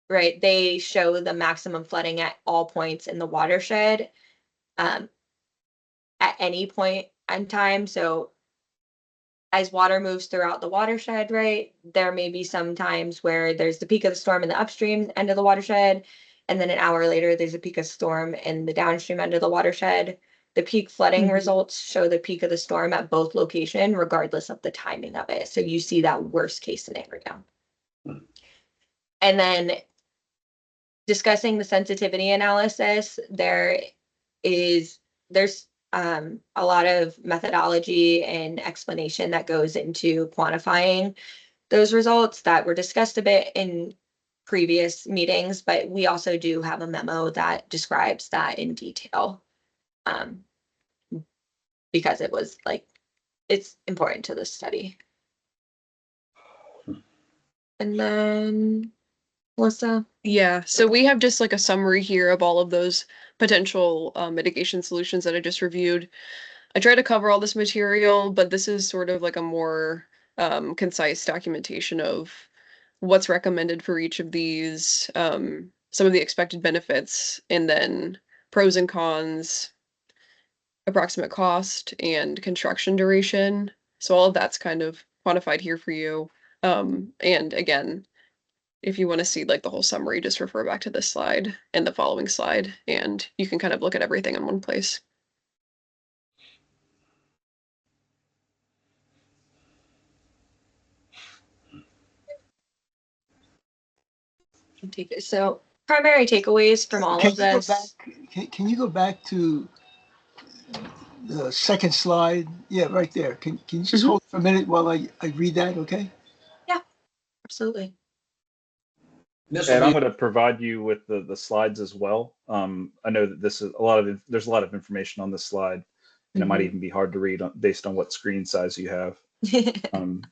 right? They show the maximum flooding at all points in the watershed at any point in time. So as water moves throughout the watershed, right, there may be some times where there's the peak of the storm in the upstream end of the watershed, and then an hour later, there's a peak of storm in the downstream end of the watershed. The peak flooding results show the peak of the storm at both locations, regardless of the timing of it. So you see that worst case scenario. And then discussing the sensitivity analysis, there's a lot of methodology and explanation that goes into quantifying those results that were discussed a bit in previous meetings, but we also do have a memo that describes that in detail, because it was like, it's important to the study. And then Melissa? Yeah, so we have just like a summary here of all of those potential mitigation solutions that I just reviewed. I try to cover all this material, but this is sort of like a more concise documentation of what's recommended for each of these, some of the expected benefits, and then pros and cons, approximate cost, and construction duration. So all of that's kind of quantified here for you. And again, if you want to see like the whole summary, just refer back to this slide and the following slide, and you can kind of look at everything in one place. So primary takeaways from all of this. Can you go back to the second slide? Yeah, right there. Can you just hold for a minute while I read that, okay? Yeah, absolutely. This And will I'm be, going to provide you with the slides as well. I know that this is there's a lot of information on this slide, and it might even be hard to read based on what screen size you have.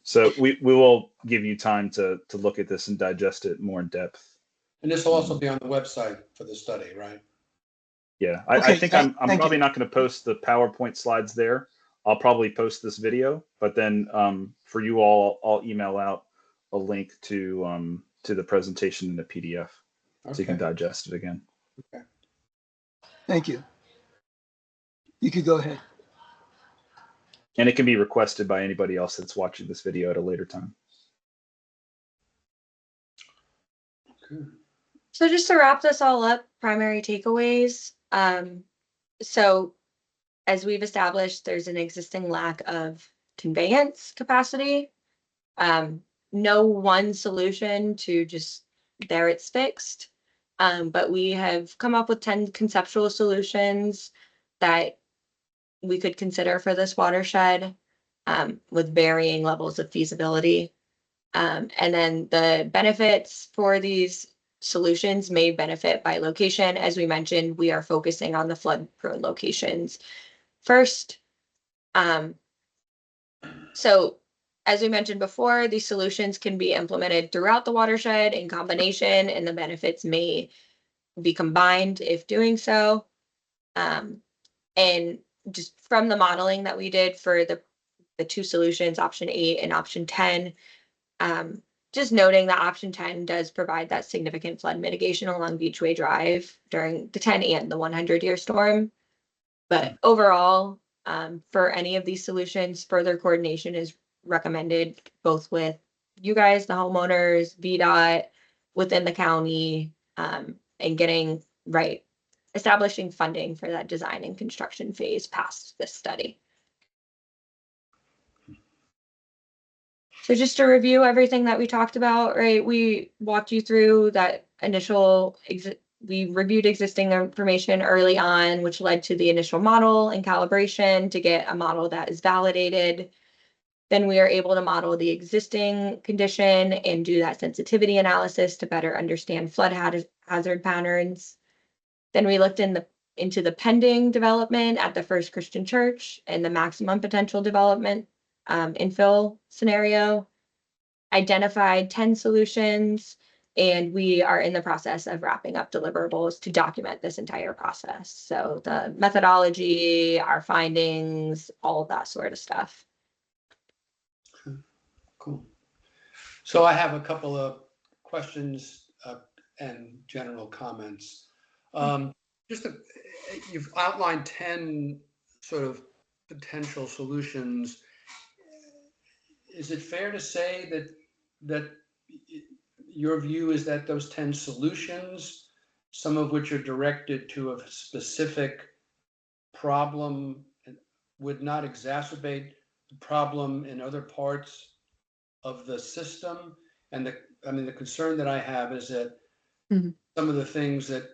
So we will give you time to look at this and digest it more in depth. and this will also be on the website for the study, right? Yeah, Okay, I think I'm thank probably you. not going to post the PowerPoint slides there. I'll probably post this video, but then for you all, I'll email out a link to the presentation in a PDF, so you can Okay. digest it again. Thank you. You could go ahead. And it can be requested by anybody else that's watching this video at a later time. Okay. So just to wrap this all up, primary takeaways. So as we've established, there's an existing lack of conveyance capacity. No one solution to just there it's fixed. But we have come up with 10 conceptual solutions that we could consider for this watershed, with varying levels of feasibility. And then the benefits for these solutions may benefit by location. As we mentioned, we are focusing on the flood-prone locations first. So as we mentioned before, these solutions can be implemented throughout the watershed in combination, and the benefits may be combined if doing so. And just from the modeling that we did for the two solutions, option 8 and option 10, just noting that option 10 does provide that significant flood mitigation along Beachway Drive during the 10 and the 100-year storm. But overall, for any of these solutions, further coordination is recommended, both with you guys, the homeowners, VDOT, within the county, and getting establishing funding for that design and construction phase past this study. So just to review everything that we talked about, right? We walked you through that initial, we reviewed existing information early on, which led to the initial model and calibration to get a model that is validated. Then we are able to model the existing condition and do that sensitivity analysis to better understand flood hazard patterns. Then we looked into the pending development at the First Christian Church and the maximum potential development infill scenario, identified 10 solutions, and we are in the process of wrapping up deliverables to document this entire process. So the methodology, our findings, all of that sort of stuff. Cool. So I have a couple of questions and general comments. You've outlined 10 sort of potential solutions. Is it fair to say that your view is that those 10 solutions, some of which are directed to a specific problem, would not exacerbate the problem in other parts of the system? And the concern that I have is that some of the things that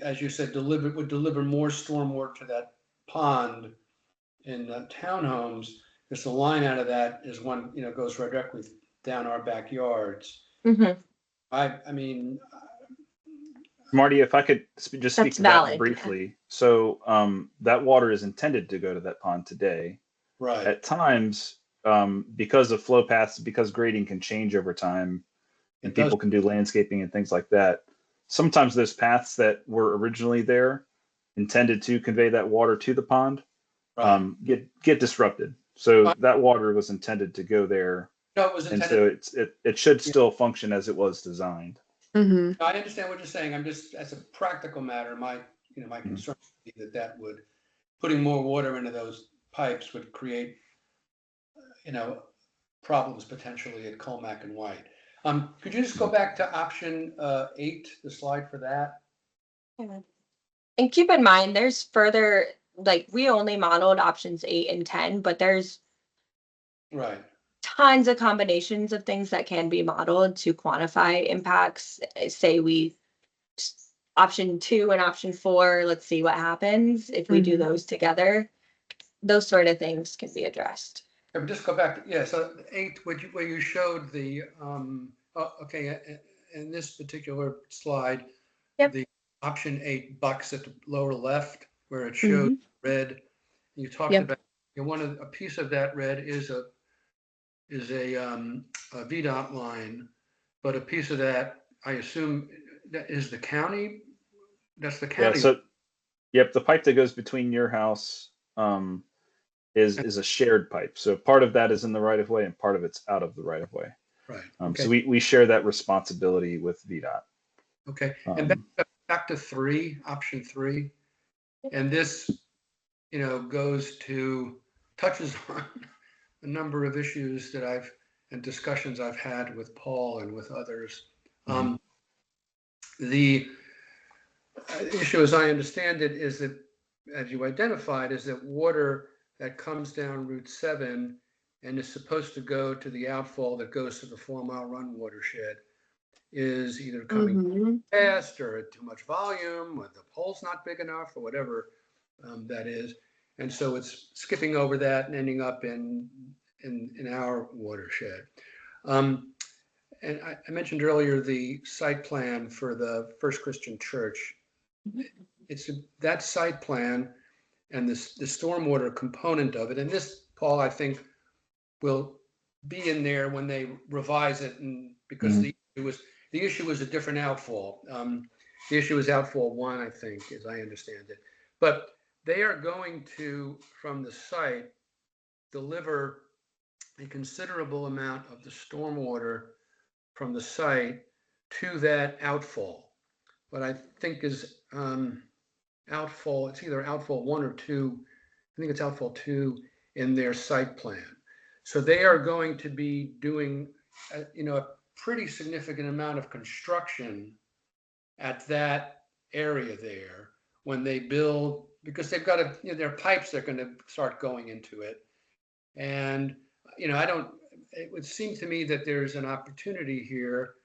as you said, would deliver more stormwater to that pond in townhomes, because the line out of that is one, goes directly down our backyards. I mean, Marty, if I could just speak to valid, that briefly. Yeah. So that water is intended to go to that pond today. Right. At times, because of flow paths, because grading can change over time, and people can do landscaping and things like that, sometimes those paths that were originally there, intended to convey that water to the pond, get disrupted. So that water was intended to go there. No, it was intended. And so it should still function as it was designed. I understand what you're saying. I'm just, as a practical matter, my concern would be that would, putting more water into those pipes would create, problems potentially at Colmac and White. Could you just go back to option 8, the slide for that? Yeah. And keep in mind, there's further, we only modeled options 8 and 10, but there's tons of combinations of things that can be modeled to quantify impacts. Say option 2 and option 4, let's see what happens if we do those together. Those sort of things can be addressed. Just go back to, so 8, where you showed the, in this particular slide, Yep. the option 8 box at the lower left where it shows red. You talked Yep. about, a piece of that red is a VDOT line, but a piece of that, I assume, that is the county. That's the Yeah. county. So, yep, the pipe that goes between your house is a shared pipe. So part of that is in the right of way, and part of it's out of the right of way. Right. So we share that responsibility with VDOT. Okay. And back to 3, option 3, and this, touches on a number of issues that and discussions I've had with Paul and with others. The issue, as I understand it, is that, as you identified, is that water that comes down Route 7 and is supposed to go to the outfall that goes to the 4 Mile Run watershed is either coming fast or at too much volume, or the pole's not big enough, or whatever that is. And so it's skipping over that and ending up in our watershed. And I mentioned earlier the site plan for the First Christian Church. It's that site plan and the stormwater component of it. And this, Paul, I think will be in there when they revise it, and because the issue was a different outfall. The issue is outfall 1, I think, as I understand it. But they are going to, from the site, deliver a considerable amount of the stormwater from the site to that outfall. What I think is outfall, it's either outfall 1 or 2. I think it's outfall 2 in their site plan. So they are going to be doing, a pretty significant amount of construction at that area there when they build, because they've got their pipes are going to start going into it. And, it would seem to me that there's an opportunity here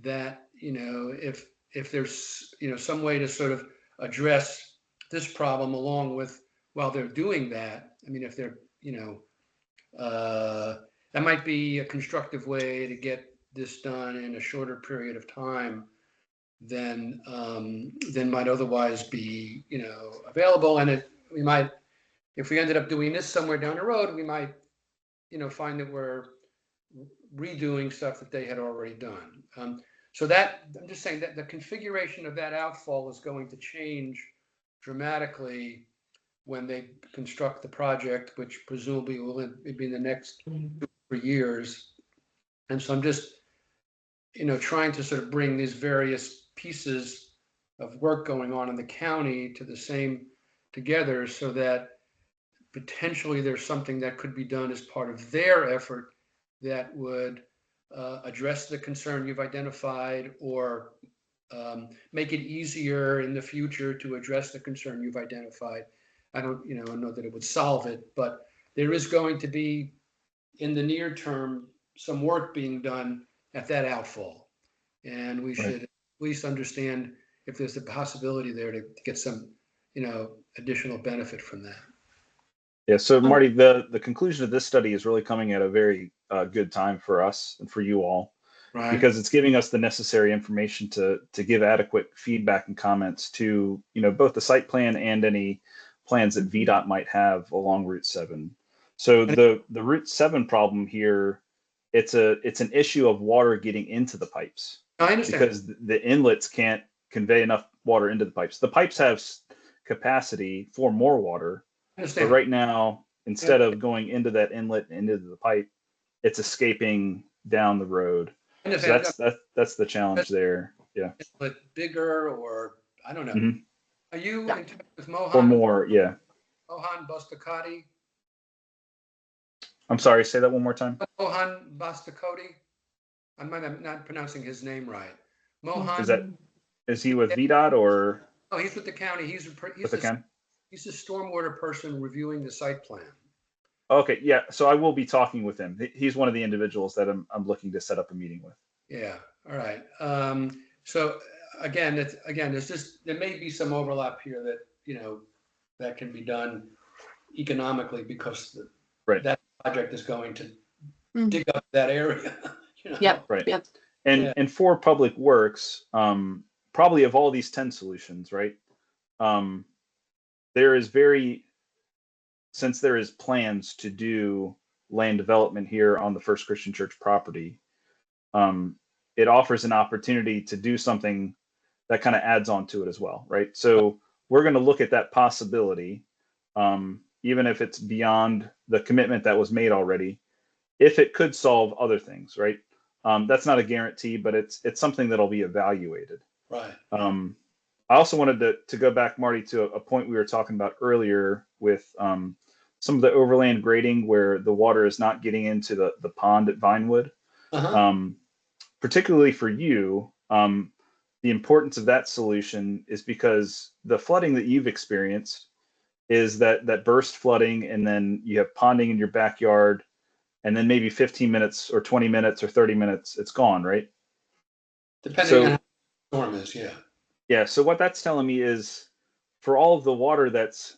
that, if there's, some way to sort of address this problem along with, while they're doing that, if they're, that might be a constructive way to get this done in a shorter period of time than might otherwise be, available. And we might, if we ended up doing this somewhere down the road, we might, find that we're redoing stuff that they had already done. So that, I'm just saying that the configuration of that outfall is going to change dramatically when they construct the project, which presumably will be in the next 2 or 3 years. And so I'm just, trying to sort of bring these various pieces of work going on in the county to the same together, so that potentially there's something that could be done as part of their effort that would address the concern you've identified, or make it easier in the future to address the concern you've identified. I don't, know that it would solve it, but there is going to be, in the near term, some work being done at that outfall. And we should at least understand if there's a possibility there to get some, additional benefit from that. Yeah. So Marty, the conclusion of this study is really coming at a very good time for us and for you all, Right. because it's giving us the necessary information to give adequate feedback and comments to, both the site plan and any plans that VDOT might have along Route 7. So the Route 7 problem here, it's an issue of water getting into the pipes. I understand. Because the inlets can't convey enough water into the pipes. The pipes have capacity for more water, but right now, instead of going into that inlet and into the pipe, it's escaping down the road. So that's the challenge there. Yeah. But bigger, or I don't know. Mm-hmm. Are you in touch with Mohan? Or more, yeah. Mohan Bostakati? I'm sorry, say that one more time. Mohan Bostakoti? I might have not pronouncing his name right. Mohan. Is he with VDOT or? Oh, he's with the county. He's with the county? He's a stormwater person reviewing the site plan. Okay, yeah. So I will be talking with him. He's one of the individuals that I'm looking to set up a meeting with. Yeah. All right. So again, there may be some overlap here that that can be done economically, because that project is going to dig up that area. Yep. Right. Yep. And for public works, probably of all these 10 solutions, right? There is since there is plans to do land development here on the First Christian Church property, it offers an opportunity to do something that kind of adds on to it as well, right? So we're going to look at that possibility, even if it's beyond the commitment that was made already, if it could solve other things, right? That's not a guarantee, but it's something that'll be evaluated. Right. I also wanted to go back, Marty, to a point we were talking about earlier with some of the overland grading where the water is not getting into the pond at Vinewood. Particularly for you, the importance of that solution is because the flooding that you've experienced is that burst flooding, and then you have ponding in your backyard, and then maybe 15 minutes or 20 minutes or 30 minutes, it's gone, right? Depending on how the storm is, yeah. Yeah, so what that's telling me is for all of the water that's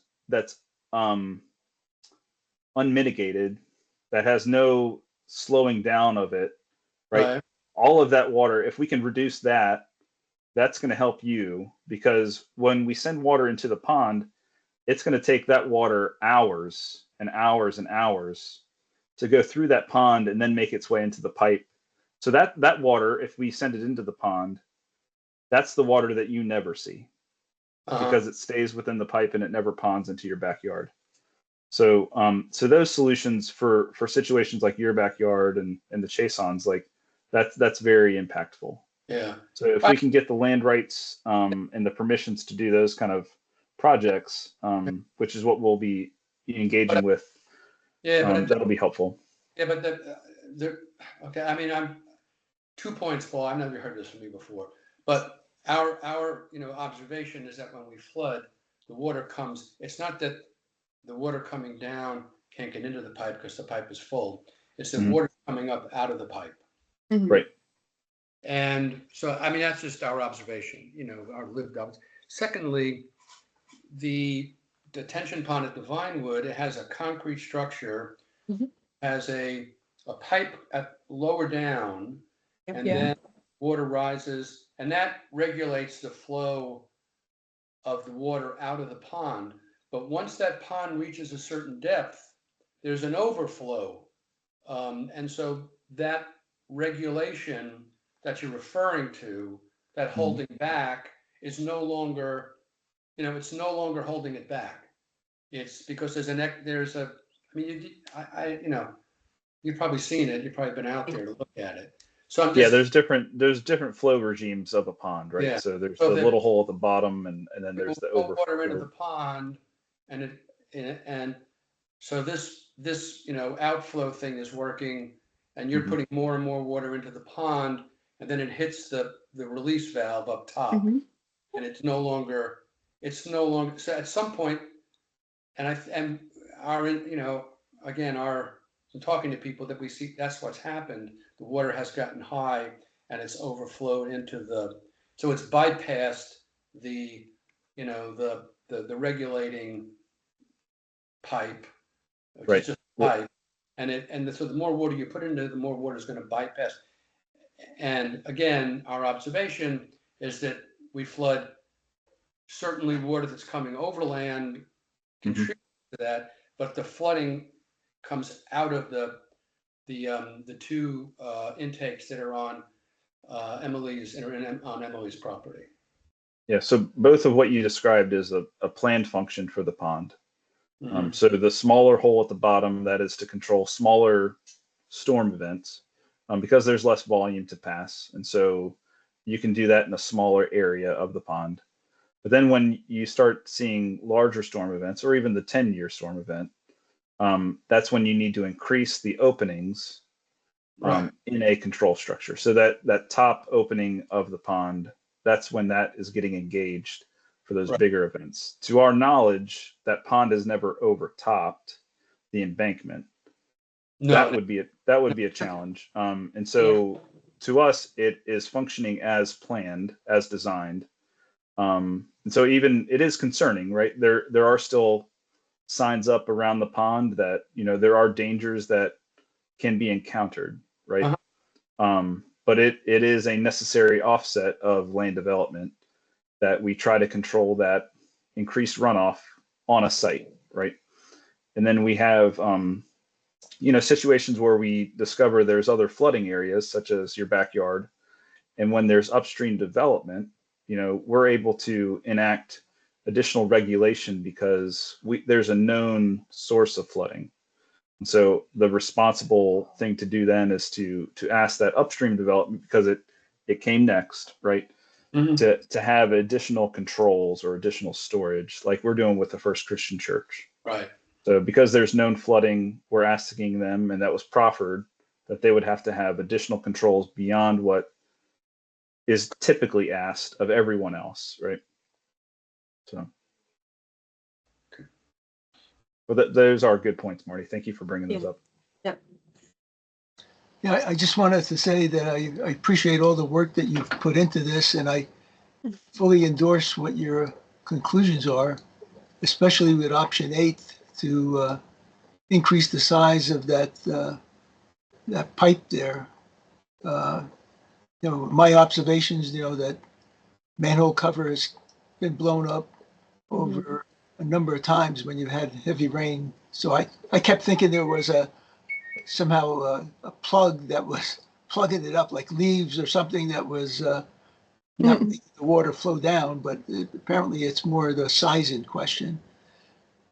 unmitigated, that has no slowing down of it, right? All of that water, if we can reduce that, that's going to help you, because when we send water into the pond, it's going to take that water hours and hours and hours to go through that pond and then make its way into the pipe. So that water, if we send it into the pond, that's the water that you never see because it stays within the pipe and it never ponds into your backyard. So so those solutions for situations like your backyard and the Chasons, like that's very impactful. Yeah. So if we can get the land rights and the permissions to do those kind of projects, which is what we'll be engaging with, that'll be helpful. Yeah, but okay. I mean, I'm 2 points, Paul. I've never heard this from you before, but our observation is that when we flood, the water comes. It's not that the water coming down can't get into the pipe because the pipe is full. It's the water coming up out of the pipe. Right. And so, I mean, that's just our observation, our lived observation. Secondly, the detention pond at the Vinewood, it has a concrete structure, has a pipe at lower down, and then water rises, and that regulates the flow of the water out of the pond. But once that pond reaches a certain depth, there's an overflow. And so that regulation that you're referring to, that holding back, is no longer, it's no longer holding it back. It's because you've probably seen it. You've probably been out there to look at it. So I'm just, there's different flow regimes of a pond, right? Yeah. So there's the little hole at the bottom, and then there's the overflow. Water into the pond, and so this outflow thing is working, and you're putting more and more water into the pond, and then it hits the release valve up top, and it's no longer. So at some point, I'm talking to people that we see, that's what's happened. The water has gotten high and it's overflowed into so it's bypassed the regulating pipe, which is just a pipe. So the more water you put into it, the more water is going to bypass. And again, our observation is that we flood, certainly water that's coming overland contributes to that, but the flooding comes out of the two intakes that are on Emily's property. Yeah, so both of what you described is a planned function for the pond. So the smaller hole at the bottom, that is to control smaller storm events, because there's less volume to pass, and so you can do that in a smaller area of the pond. But then when you start seeing larger storm events, or even the 10-year storm event, that's when you need to increase the openings in a control structure. So that top opening of the pond, that's when that is getting engaged for those bigger events. To our knowledge, that pond has never overtopped the embankment. No. That would be a challenge. And so to us, it is functioning as planned, as designed. And so even it is concerning, right? There are still signs up around the pond that there are dangers that can be encountered, right? but it is a necessary offset of land development that we try to control that increased runoff on a site, right? And then we have, situations where we discover there's other flooding areas, such as your backyard. And when there's upstream development, we're able to enact additional regulation because there's a known source of flooding. And so the responsible thing to do then is to ask that upstream development, because it came next, right? To have additional controls or additional storage, like we're doing with the First Christian Church. Right. So because there's known flooding, we're asking them, and that was proffered, that they would have to have additional controls beyond what is typically asked of everyone else, right? So, but those are good points, Marty. Thank you for bringing those up. Yep. Yeah, I just wanted to say that I appreciate all the work that you've put into this, and I fully endorse what your conclusions are, especially with option 8 to increase the size of that pipe there. My observations, that manhole cover has been blown up over a number of times when you've had heavy rain. So I kept thinking there was somehow a plug that was plugging it up, like leaves or something that was not making the water flow down, but apparently it's more the size in question.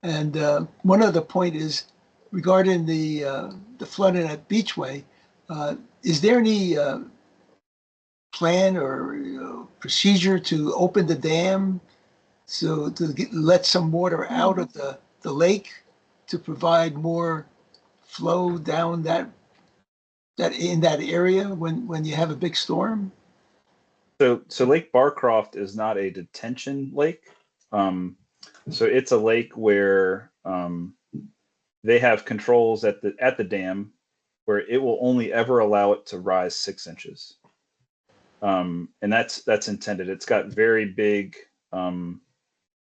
And one other point is regarding the flooding at Beachway. Is there any plan or procedure to open the dam so to let some water out of the lake to provide more flow down that in that area when you have a big storm? So Lake Barcroft is not a detention lake. So it's a lake where they have controls at the dam where it will only ever allow it to rise 6 inches. And that's intended. It's got very big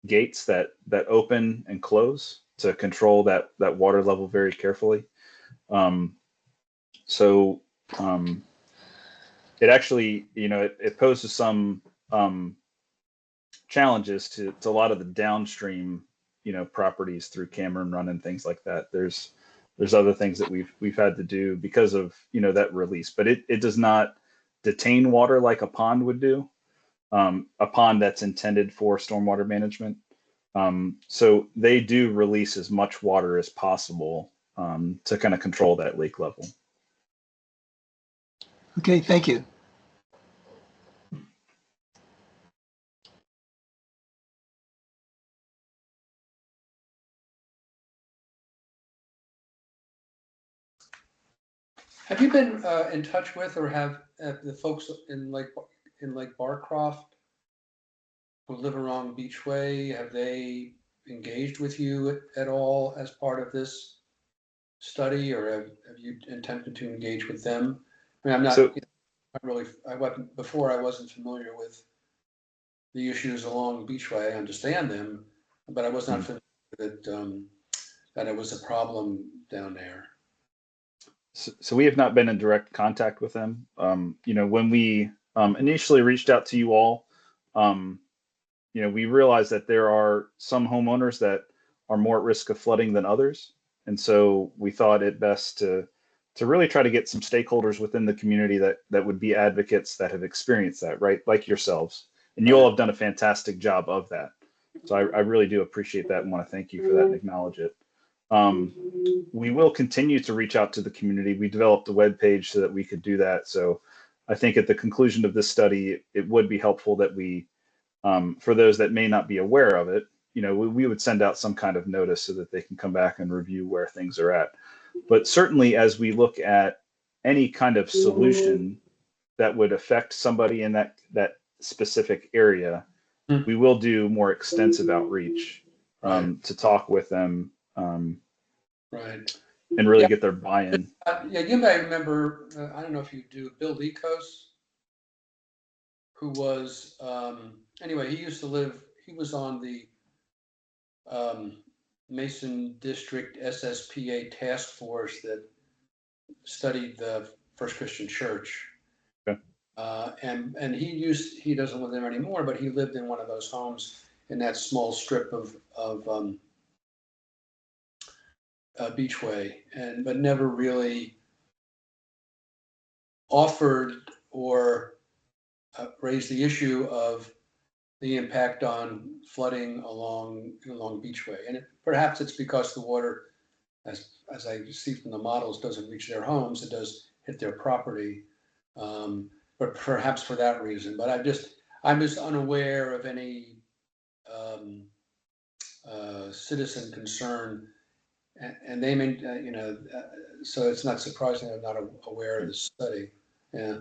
gates that open and close to control that water level very carefully. It actually, it poses some challenges to a lot of the downstream, properties through Cameron Run and things like that. There's other things that we've had to do because of, that release, but it does not detain water like a pond would do. A pond that's intended for stormwater management. So they do release as much water as possible to kind of control that lake level. Okay, thank you. Have you been in touch with, or have the folks in Lake Barcroft who live along Beachway, have they engaged with you at all as part of this study, or have you attempted to engage with them? I mean, I'm not, I wasn't, before I wasn't familiar with the issues along Beachway. I understand them, but I was not familiar with it, that it was a problem down there. So we have not been in direct contact with them. When we initially reached out to you all, we realized that there are some homeowners that are more at risk of flooding than others. And so we thought it best to really try to get some stakeholders within the community that would be advocates that have experienced that, right? Like yourselves. And you all have done a fantastic job of that. So I really do appreciate that and want to thank you for that and acknowledge it. We will continue to reach out to the community. We developed a web page so that we could do that. So I think at the conclusion of this study, it would be helpful that we, for those that may not be aware of it, we would send out some kind of notice so that they can come back and review where things are at. But certainly as we look at any kind of solution that would affect somebody in that specific area, we will do more extensive outreach to talk with them. Right. And really get their buy-in. You may remember, I don't know if you do, Bill Lecos, who was, anyway, he was on the Mason District SSPA task force that studied the First Christian Church. And he doesn't live there anymore, but he lived in one of those homes in that small strip of beachway, but never really offered or raised the issue of the impact on flooding along beachway. And perhaps it's because the water, as I see from the models, doesn't reach their homes. It does hit their property, but perhaps for that reason. But I'm just unaware of any citizen concern, and they may, so it's not surprising I'm not aware of the study. Yeah.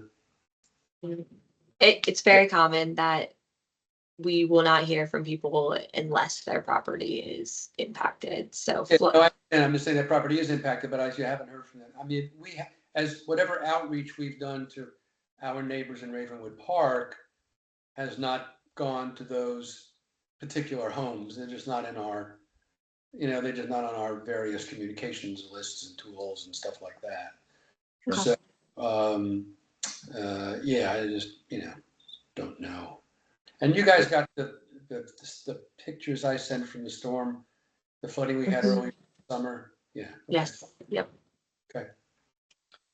It's very common that we will not hear from people unless their property is impacted. So And I'm just saying that property is impacted, but you haven't heard from them. I mean, as whatever outreach we've done to our neighbors in Ravenwood Park has not gone to those particular homes. They're just not in our, they're just not on our various communications lists and tools and stuff like that. Okay. So, yeah, I just, don't know. And you guys got the pictures I sent from the storm, the flooding we had earlier this summer? Yeah. Okay. Yes. Yep. Okay.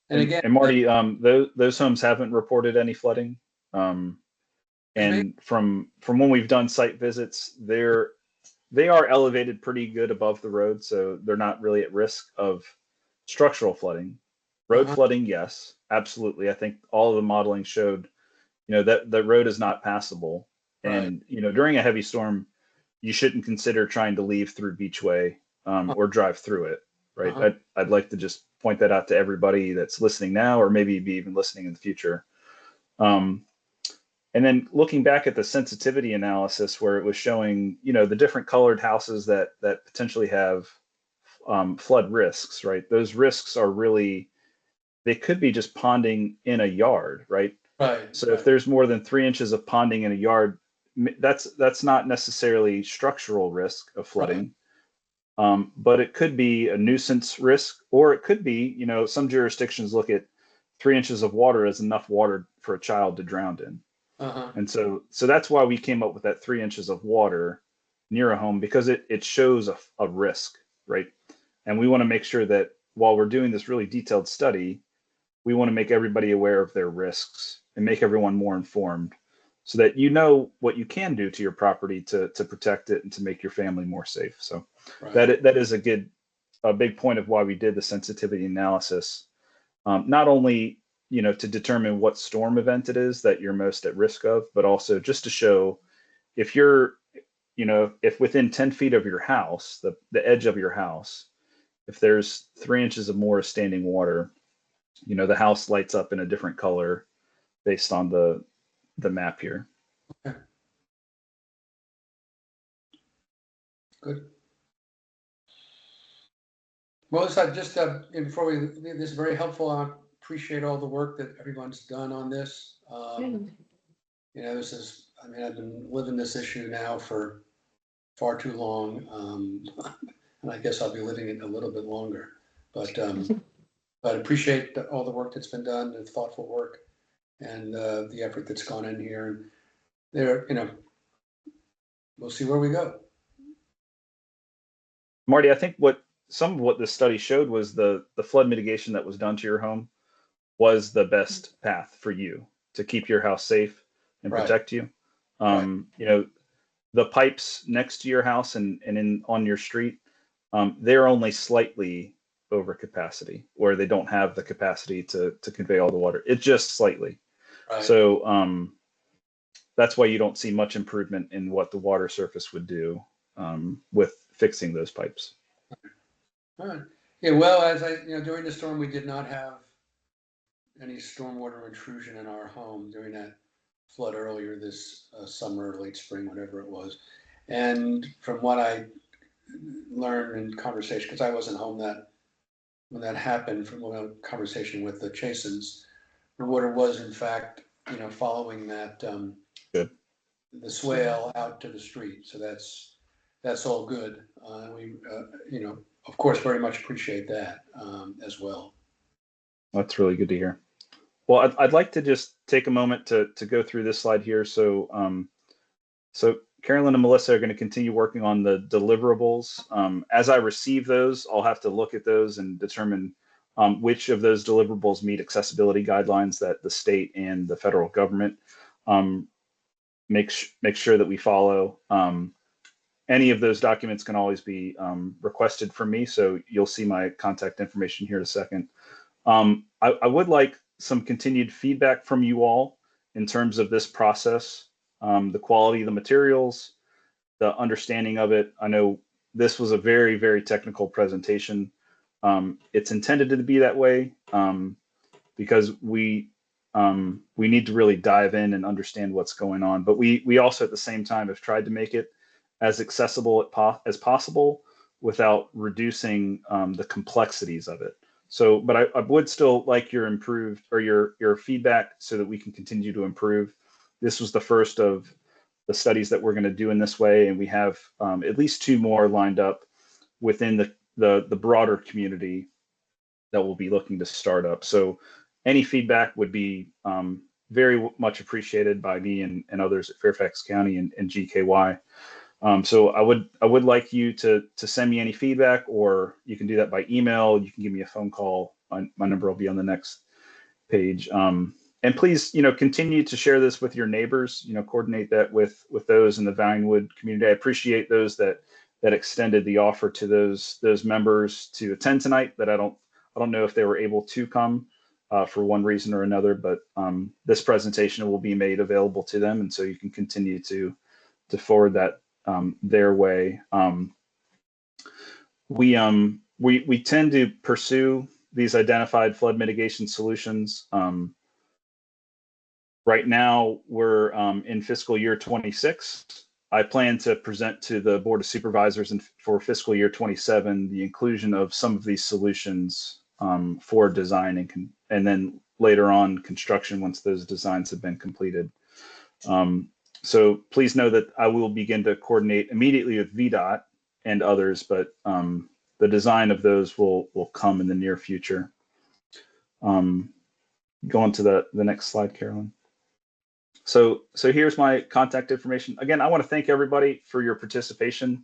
And again, and Marty, those homes haven't reported any flooding. And from when we've done site visits, they are elevated pretty good above the road, so they're not really at risk of structural flooding. Road flooding, yes, absolutely. I think all of the modeling showed, that the road is not passable. And, during a heavy storm, you shouldn't consider trying to leave through Beachway or drive through it, right? I'd like to just point that out to everybody that's listening now, or maybe be even listening in the future. And then looking back at the sensitivity analysis where it was showing, the different colored houses that potentially have flood risks, right? Those risks are really, they could be just ponding in a yard, right? Right. So if there's more than 3 inches of ponding in a yard, that's not necessarily structural risk of flooding, but it could be a nuisance risk, or it could be, some jurisdictions look at 3 inches of water as enough water for a child to drown in. And so that's why we came up with that 3 inches of water near a home, because it shows a risk, right? And we want to make sure that while we're doing this really detailed study, we want to make everybody aware of their risks and make everyone more informed, so that you know what you can do to your property to protect it and to make your family more safe. So that is a big point of why we did the sensitivity analysis, not only to determine what storm event it is that you're most at risk of, but also just to show if you're, if within 10 feet of your house, the edge of your house, if there's 3 inches or more of standing water, the house lights up in a different color based on the map here. Okay. Good. Well, just before we leave, this is very helpful. I appreciate all the work that everyone's done on this. This is, I've been living this issue now for far too long, and I guess I'll be living it a little bit longer. But I appreciate all the work that's been done, the thoughtful work, and the effort that's gone in here. And there, we'll see where we go. Marty, I think some of what this study showed was the flood mitigation that was done to your home was the best path for you to keep your house safe and protect you. The pipes next to your house and on your street, they're only slightly over capacity, or they don't have the capacity to convey all the water. It's just slightly. So that's why you don't see much improvement in what the water surface would do with fixing those pipes. All right. Yeah. Well, as during the storm, we did not have any stormwater intrusion in our home during that flood earlier this summer, late spring, whatever it was. And from what I learned in conversation, because I wasn't home when that happened, from a conversation with the Chasins, the water was in fact, following that the swale out to the street. So that's all good. We, of course, very much appreciate that as well. That's really good to hear. Well, I'd like to just take a moment to go through this slide here. So, so Carolyn and Melissa are going to continue working on the deliverables. As I receive those, I'll have to look at those and determine which of those deliverables meet accessibility guidelines that the state and the federal government make sure that we follow. Any of those documents can always be requested from me, so you'll see my contact information here in a second. I would like some continued feedback from you all in terms of this process, the quality of the materials, the understanding of it. I know this was a very, very technical presentation. It's intended to be that way because we need to really dive in and understand what's going on. But we also at the same time have tried to make it as accessible as possible without reducing the complexities of it. So, but I would still like your improved or your feedback so that we can continue to improve. This was the first of the studies that we're going to do in this way, and we have at least 2 more lined up within the broader community that we'll be looking to start up. So any feedback would be very much appreciated by me and others at Fairfax County and GKY. So I would like you to send me any feedback, or you can do that by email. You can give me a phone call. My number will be on the next page. And please, continue to share this with your neighbors. Coordinate that with those in the Ravenwood community. I appreciate those that extended the offer to those members to attend tonight. That I don't know if they were able to come for one reason or another, but this presentation will be made available to them, and so you can continue to forward that their way. We tend to pursue these identified flood mitigation solutions. Right now, we're in fiscal year 26. I plan to present to the Board of Supervisors for fiscal year 27 the inclusion of some of these solutions for design and then later on construction once those designs have been completed. So please know that I will begin to coordinate immediately with VDOT and others, but the design of those will come in the near future. Go on to the next slide, Carolyn. So here's my contact information. Again, I want to thank everybody for your participation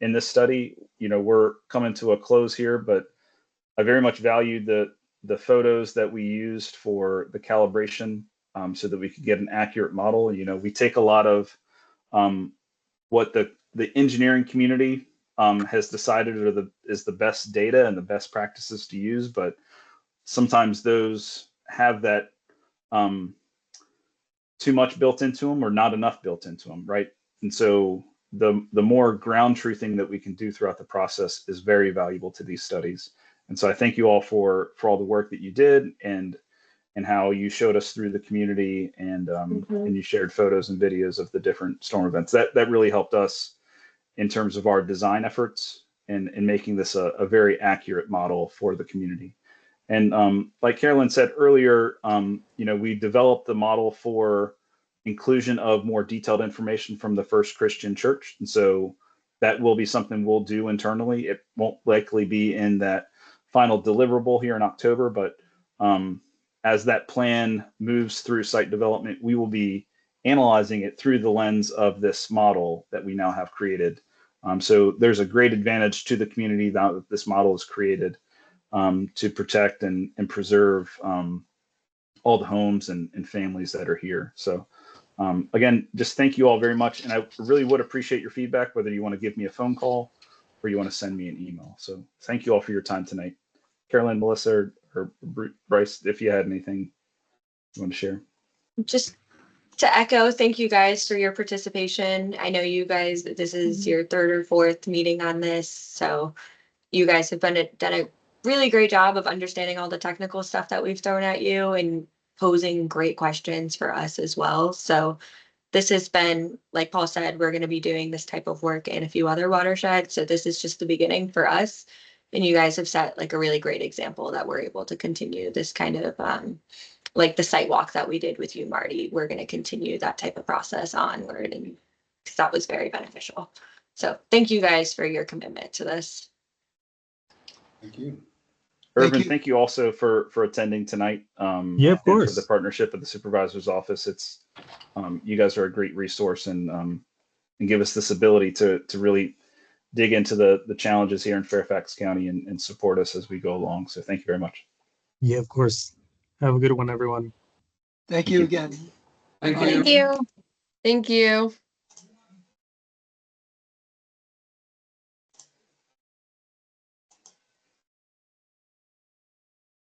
in this study. We're coming to a close here, but I very much valued the photos that we used for the calibration so that we could get an accurate model. We take a lot of what the engineering community has decided is the best data and the best practices to use, but sometimes those have that too much built into them or not enough built into them, right? And so the more ground truthing that we can do throughout the process is very valuable to these studies. And so I thank you all for all the work that you did and how you showed us through the community and you shared photos and videos of the different storm events. That really helped us in terms of our design efforts and making this a very accurate model for the community. And like Carolyn said earlier, we developed the model for inclusion of more detailed information from the First Christian Church. And so that will be something we'll do internally. It won't likely be in that final deliverable here in October, but as that plan moves through site development, we will be analyzing it through the lens of this model that we now have created. So there's a great advantage to the community now that this model is created to protect and preserve all the homes and families that are here. So again, just thank you all very much. And I really would appreciate your feedback, whether you want to give me a phone call or you want to send me an email. So thank you all for your time tonight. Carolyn, Melissa, or Bryce, if you had anything you want to share. Just to echo, thank you guys for your participation. I know you guys, this is your 3rd or 4th meeting on this. So you guys have done a really great job of understanding all the technical stuff that we've thrown at you and posing great questions for us as well. So this has been, like Paul said, we're going to be doing this type of work in a few other watersheds. So this is just the beginning for us. And you guys have set like a really great example that we're able to continue this kind of like the site walk that we did with you, Marty. We're going to continue that type of process onward, and that was very beneficial. So thank you guys for your commitment to this. Thank you. Irvin, you. thank you also for attending tonight. Yeah, of And for course. the partnership with the supervisor's office. It's you guys are a great resource and give us this ability to really dig into the challenges here in Fairfax County and support us as we go along. So thank you very much. Yeah, of course. Have a good one, everyone. Thank Thank you you. again. Thank Bye. you. Thank you. Thank you.